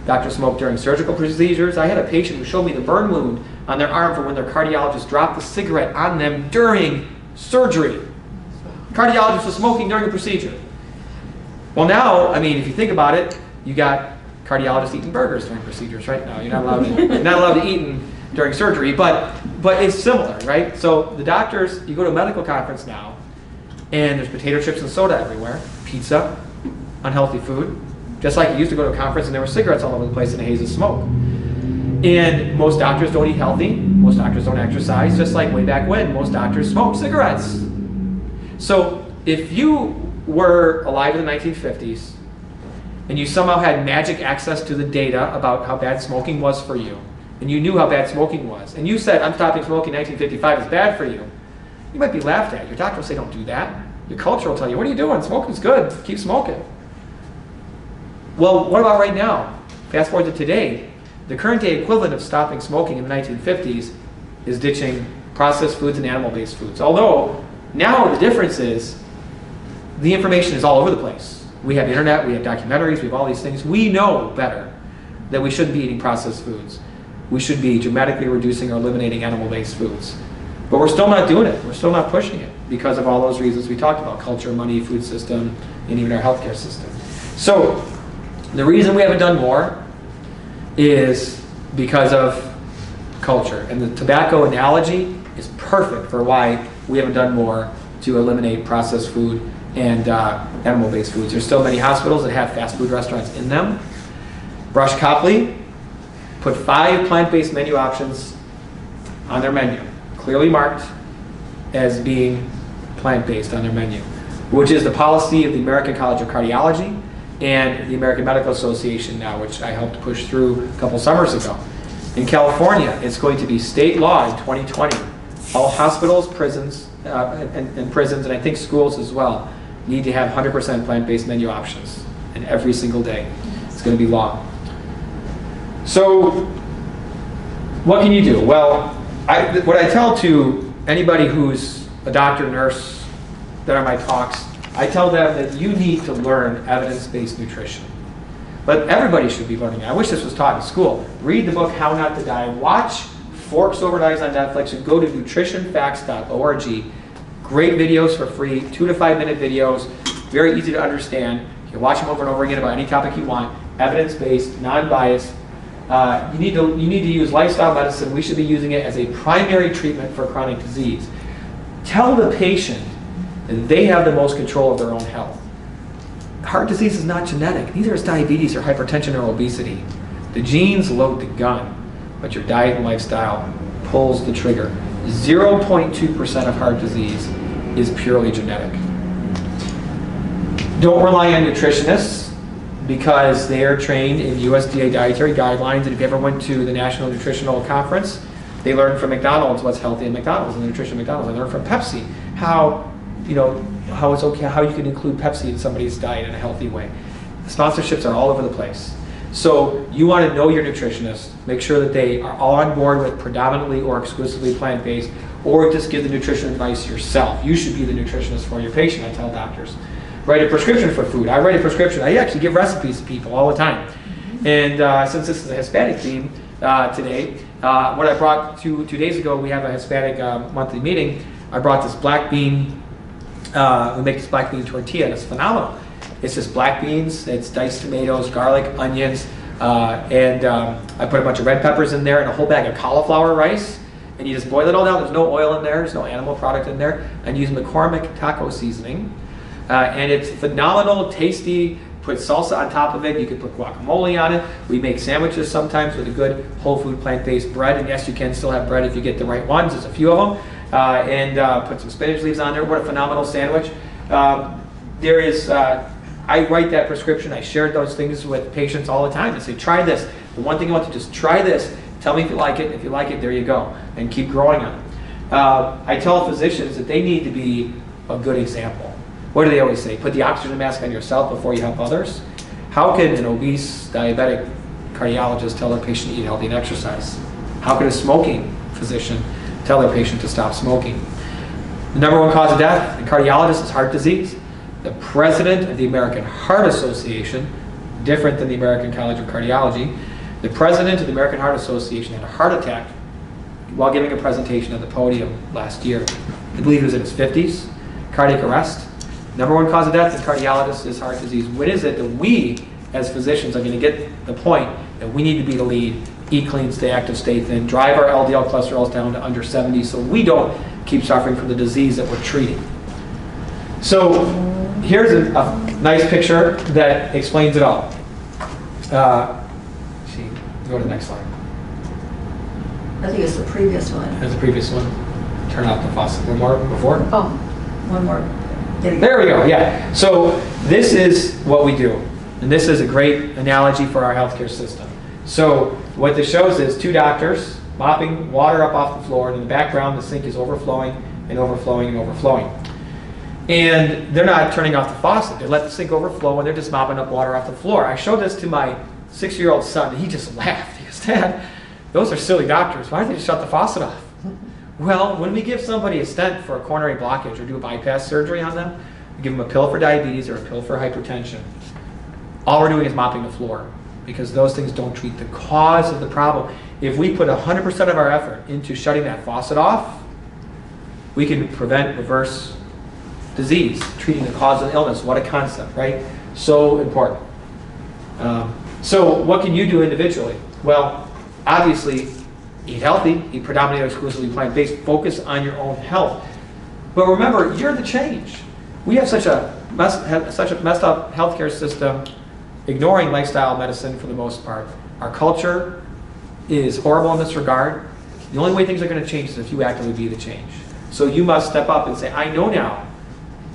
Doctors smoked during surgical procedures. I had a patient who showed me the burn wound on their arm from when their cardiologist dropped the cigarette on them during surgery. Cardiologist was smoking during a procedure. Well now, I mean, if you think about it, you got cardiologists eating burgers during procedures right now. You're not allowed to eat them during surgery, but it's similar, right? So the doctors, you go to a medical conference now, and there's potato chips and soda everywhere, pizza, unhealthy food, just like you used to go to a conference and there were cigarettes all over the place and a haze of smoke. And most doctors don't eat healthy, most doctors don't exercise, just like way back when most doctors smoked cigarettes. So if you were alive in the 1950s and you somehow had magic access to the data about how bad smoking was for you, and you knew how bad smoking was, and you said, I'm stopping smoking, 1955 is bad for you, you might be laughed at. Your doctor will say, don't do that. Your culture will tell you, what are you doing? Smoking's good. Keep smoking. Well, what about right now? Fast forward to today. The current day equivalent of stopping smoking in the 1950s is ditching processed foods and animal-based foods. Although, now the difference is the information is all over the place. We have the internet, we have documentaries, we have all these things. We know better that we shouldn't be eating processed foods. We should be dramatically reducing or eliminating animal-based foods. But we're still not doing it. We're still not pushing it because of all those reasons we talked about: culture, money, food system, and even our healthcare system. So the reason we haven't done more is because of culture. And the tobacco analogy is perfect for why we haven't done more to eliminate processed food and animal-based foods. There's still many hospitals that have fast food restaurants in them. Rush Copley put 5 plant-based menu options on their menu, clearly marked as being plant-based on their menu, which is the policy of the American College of Cardiology and the American Medical Association now, which I helped push through a couple summers ago. In California, it's going to be state law in 2020. All hospitals, prisons, and prisons, and I think schools as well, need to have 100% plant-based menu options, and every single day. It's going to be law. So, what can you do? Well, what I tell to anybody who's a doctor, nurse, that are my talks, I tell them that you need to learn evidence-based nutrition. But everybody should be learning it. I wish this was taught in school. Read the book, How Not to Die. Watch Forks Over Knives on Netflix, and go to nutritionfacts.org. Great videos for free, 2 to 5 minute videos, very easy to understand. You can watch them over and over again about any topic you want, evidence-based, non-biased. You need to use lifestyle medicine. We should be using it as a primary treatment for chronic disease. Tell the patient that they have the most control of their own health. Heart disease is not genetic. Neither is diabetes or hypertension or obesity. The genes load the gun, but your diet and lifestyle pulls the trigger. 0.2% of heart disease is purely genetic. Don't rely on nutritionists because they are trained in USDA dietary guidelines, and if you ever went to the National Nutritional Conference, they learned from McDonald's what's healthy in McDonald's and the nutrition of McDonald's. They learned from Pepsi how it's okay, how you can include Pepsi in somebody's diet in a healthy way. Sponsorships are all over the place. So you want to know your nutritionist, make sure that they are all on board with predominantly or exclusively plant-based, or just give the nutrition advice yourself. You should be the nutritionist for your patient, I tell doctors. Write a prescription for food. I write a prescription. I actually give recipes to people all the time. And since this is a Hispanic theme today, what I brought 2 days ago, we have a Hispanic monthly meeting. I brought this black bean, we make this black bean tortilla, and it's phenomenal. It's just black beans, it's diced tomatoes, garlic, onions, and I put a bunch of red peppers in there and a whole bag of cauliflower rice. And you just boil it all down. There's no oil in there, there's no animal product in there. And use McCormick taco seasoning. And it's phenomenal, tasty. Put salsa on top of it. You can put guacamole on it. We make sandwiches sometimes with a good whole food plant-based bread. And yes, you can still have bread if you get the right ones. There's a few of them. And put some spinach leaves on there. What a phenomenal sandwich. I write that prescription. I share those things with patients all the time. I say, try this. The one thing I want you to just try this. Tell me if you like it. If you like it, there you go. And keep growing on it. I tell physicians that they need to be a good example. What do they always say? Put the oxygen mask on yourself before you help others. How can an obese, diabetic cardiologist tell their patient to eat healthy and exercise? How can a smoking physician tell their patient to stop smoking? The number one cause of death in cardiologists is heart disease. The president of the American Heart Association, different than the American College of Cardiology, the president of the American Heart Association had a heart attack while giving a presentation at the podium last year. I believe he was in his 50s, cardiac arrest. Number one cause of death in cardiologists is heart disease. When is it that we, as physicians, are going to get the point that we need to be the lead, eat clean, stay active, stay thin, drive our LDL cholesterols down to under 70 so we don't keep suffering from the disease that we're treating? So here's a nice picture that explains it all. See, go to the next slide. I think it's the previous one. There's the previous one. Turn off the faucet. One more before? Oh, one more. There we go, yeah. So this is what we do. And this is a great analogy for our healthcare system. So what this shows is two doctors mopping water up off the floor, and in the background the sink is overflowing and overflowing and overflowing. And they're not turning off the faucet. They let the sink overflow and they're just mopping up water off the floor. I showed this to my 6-year-old son and he just laughed. He goes, "Dad, those are silly doctors. Why don't they just shut the faucet off?" Well, when we give somebody a stent for a coronary blockage or do a bypass surgery on them, we give them a pill for diabetes or a pill for hypertension. All we're doing is mopping the floor because those things don't treat the cause of the problem. If we put 100% of our effort into shutting that faucet off, we can prevent, reverse disease, treating the cause of the illness. What a concept, right? So important. So what can you do individually? Well, obviously, eat healthy, eat predominantly or exclusively plant-based, focus on your own health. But remember, you're the change. We have such a messed up healthcare system, ignoring lifestyle medicine for the most part. Our culture is horrible in this regard. The only way things are going to change is if you actively be the change. So you must step up and say, I know now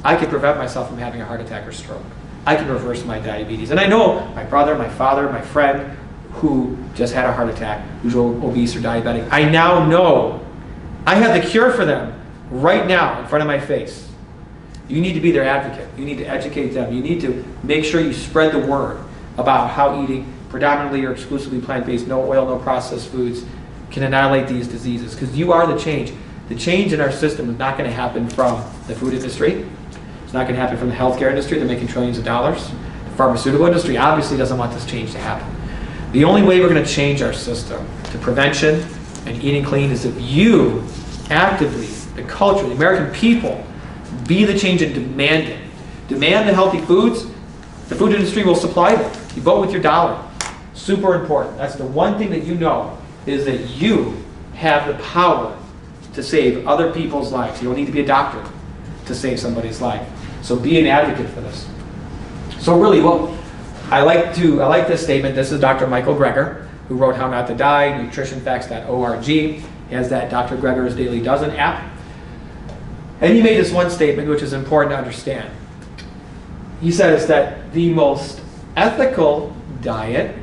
I can prevent myself from having a heart attack or stroke. I can reverse my diabetes. And I know my brother, my father, my friend who just had a heart attack, who's obese or diabetic. I now know I have the cure for them right now in front of my face. You need to be their advocate. You need to educate them. You need to make sure you spread the word about how eating predominantly or exclusively plant-based, no oil, no processed foods can annihilate these diseases, because you are the change. The change in our system is not going to happen from the food industry. It's not going to happen from the healthcare industry. They're making trillions of dollars. The pharmaceutical industry obviously doesn't want this change to happen. The only way we're going to change our system to prevention and eating clean is if you actively, the culture, the American people, be the change and demand it. Demand the healthy foods. The food industry will supply them. You vote with your dollar. Super important. That's the one thing that you know, is that you have the power to save other people's lives. You don't need to be a doctor to save somebody's life. So be an advocate for this. So really, well, I like this statement. This is Dr. Michael Greger, who wrote How Not to Die, nutritionfacts.org. He has that Dr. Greger's Daily Dozen app. And he made this one statement which is important to understand. He says that the most ethical diet,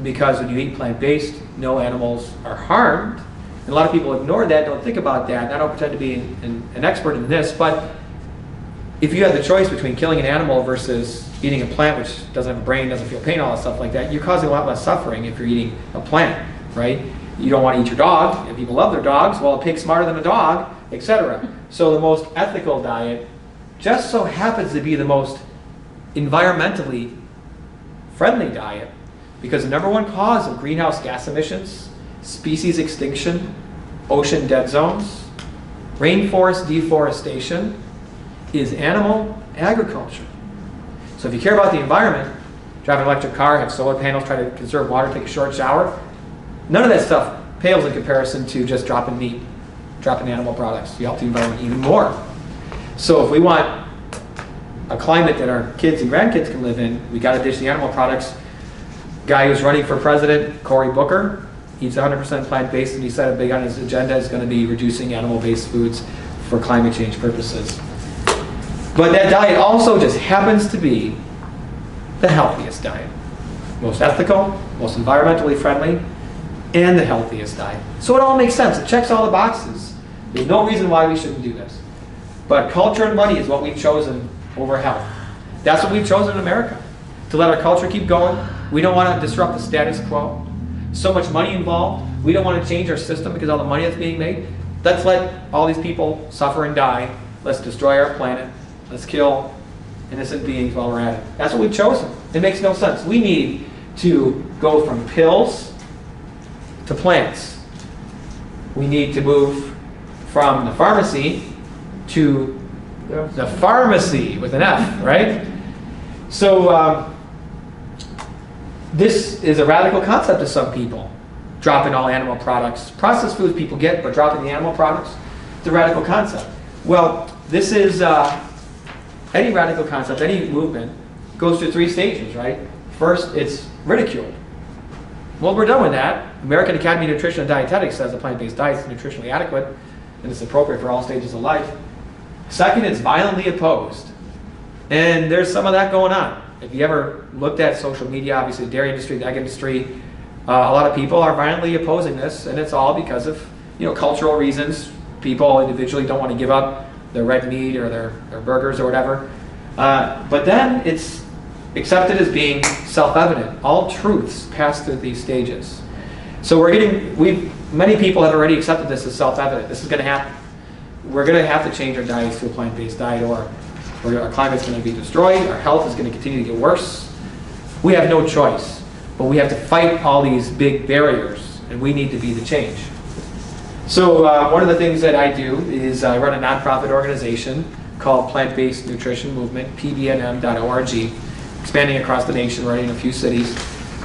because when you eat plant-based, no animals are harmed. And a lot of people ignore that, don't think about that. And I don't pretend to be an expert in this, but if you have the choice between killing an animal versus eating a plant which doesn't have a brain, doesn't feel pain, all that stuff like that, you're causing a lot less suffering if you're eating a plant, right? You don't want to eat your dog, and people love their dogs. Well, a pig's smarter than a dog, etc. So the most ethical diet just so happens to be the most environmentally friendly diet, because the number one cause of greenhouse gas emissions, species extinction, ocean dead zones, rainforest deforestation, is animal agriculture. So if you care about the environment, drive an electric car, have solar panels, try to conserve water, take a short shower, none of that stuff pales in comparison to just dropping meat, dropping animal products. You help the environment even more. So if we want a climate that our kids and grandkids can live in, we got to ditch the animal products. Guy who's running for president, Cory Booker, he's 100% plant-based, and he said a big on his agenda is going to be reducing animal-based foods for climate change purposes. But that diet also just happens to be the healthiest diet. Most ethical, most environmentally friendly, and the healthiest diet. So it all makes sense. It checks all the boxes. There's no reason why we shouldn't do this. But culture and money is what we've chosen over health. That's what we've chosen in America. To let our culture keep going. We don't want to disrupt the status quo. So much money involved. We don't want to change our system because of all the money that's being made. Let's let all these people suffer and die. Let's destroy our planet. Let's kill innocent beings while we're at it. That's what we've chosen. It makes no sense. We need to go from pills to plants. We need to move from the pharmacy to the pharmacy with an F, right? So this is a radical concept to some people. Dropping all animal products. Processed foods people get, but dropping the animal products, it's a radical concept. Well, this is any radical concept, any movement goes through 3 stages, right? First, it's ridiculed. Well, we're done with that. American Academy of Nutrition and Dietetics says a plant-based diet is nutritionally adequate and it's appropriate for all stages of life. Second, it's violently opposed. And there's some of that going on. If you ever looked at social media, obviously the dairy industry, the egg industry, a lot of people are violently opposing this, and it's all because of cultural reasons. People individually don't want to give up their red meat or their burgers or whatever. But then it's accepted as being self-evident. All truths pass through these stages. So many people have already accepted this as self-evident. This is going to happen. We're going to have to change our diets to a plant-based diet, or our climate's going to be destroyed. Our health is going to continue to get worse. We have no choice, but we have to fight all these big barriers, and we need to be the change. So one of the things that I do is I run a nonprofit organization called Plant-Based Nutrition Movement, pbnm.org, expanding across the nation, running in a few cities,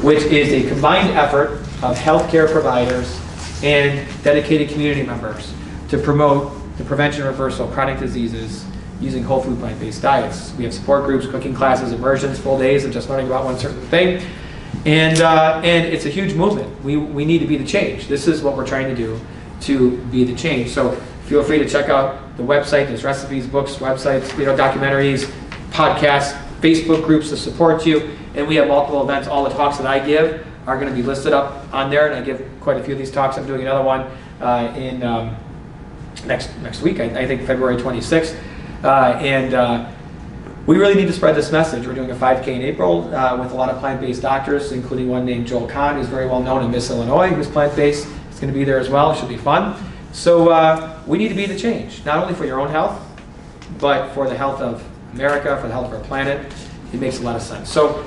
which is a combined effort of healthcare providers and dedicated community members to promote the prevention and reversal of chronic diseases using whole food plant-based diets. We have support groups, cooking classes, immersions, full days of just learning about one certain thing. And it's a huge movement. We need to be the change. This is what we're trying to do to be the change. So feel free to check out the website. There's recipes, books, websites, documentaries, podcasts, Facebook groups to support you. And we have multiple events. All the talks that I give are going to be listed up on there. And I give quite a few of these talks. I'm doing another one in next week, I think February 26th. We really need to spread this message. We're doing a 5K in April with a lot of plant-based doctors, including one named Joel Kahn, who's very well known in Miss Illinois, who's plant-based. He's going to be there as well. It should be fun. So we need to be the change, not only for your own health, but for the health of America, for the health of our planet. It makes a lot of sense. So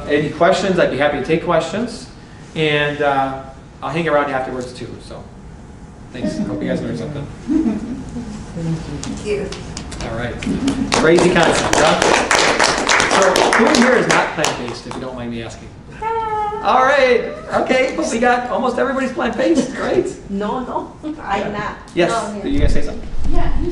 any questions, I'd be happy to take questions. And I'll hang around afterwards too. So thanks. Hope you guys learned something. Thank you. All right. Crazy concept, huh? So who here is not plant-based, if you don't mind me asking? All right. Okay. But we got almost everybody's plant-based. Great. No, I'm not. Yes. Are you going to say something? Yeah.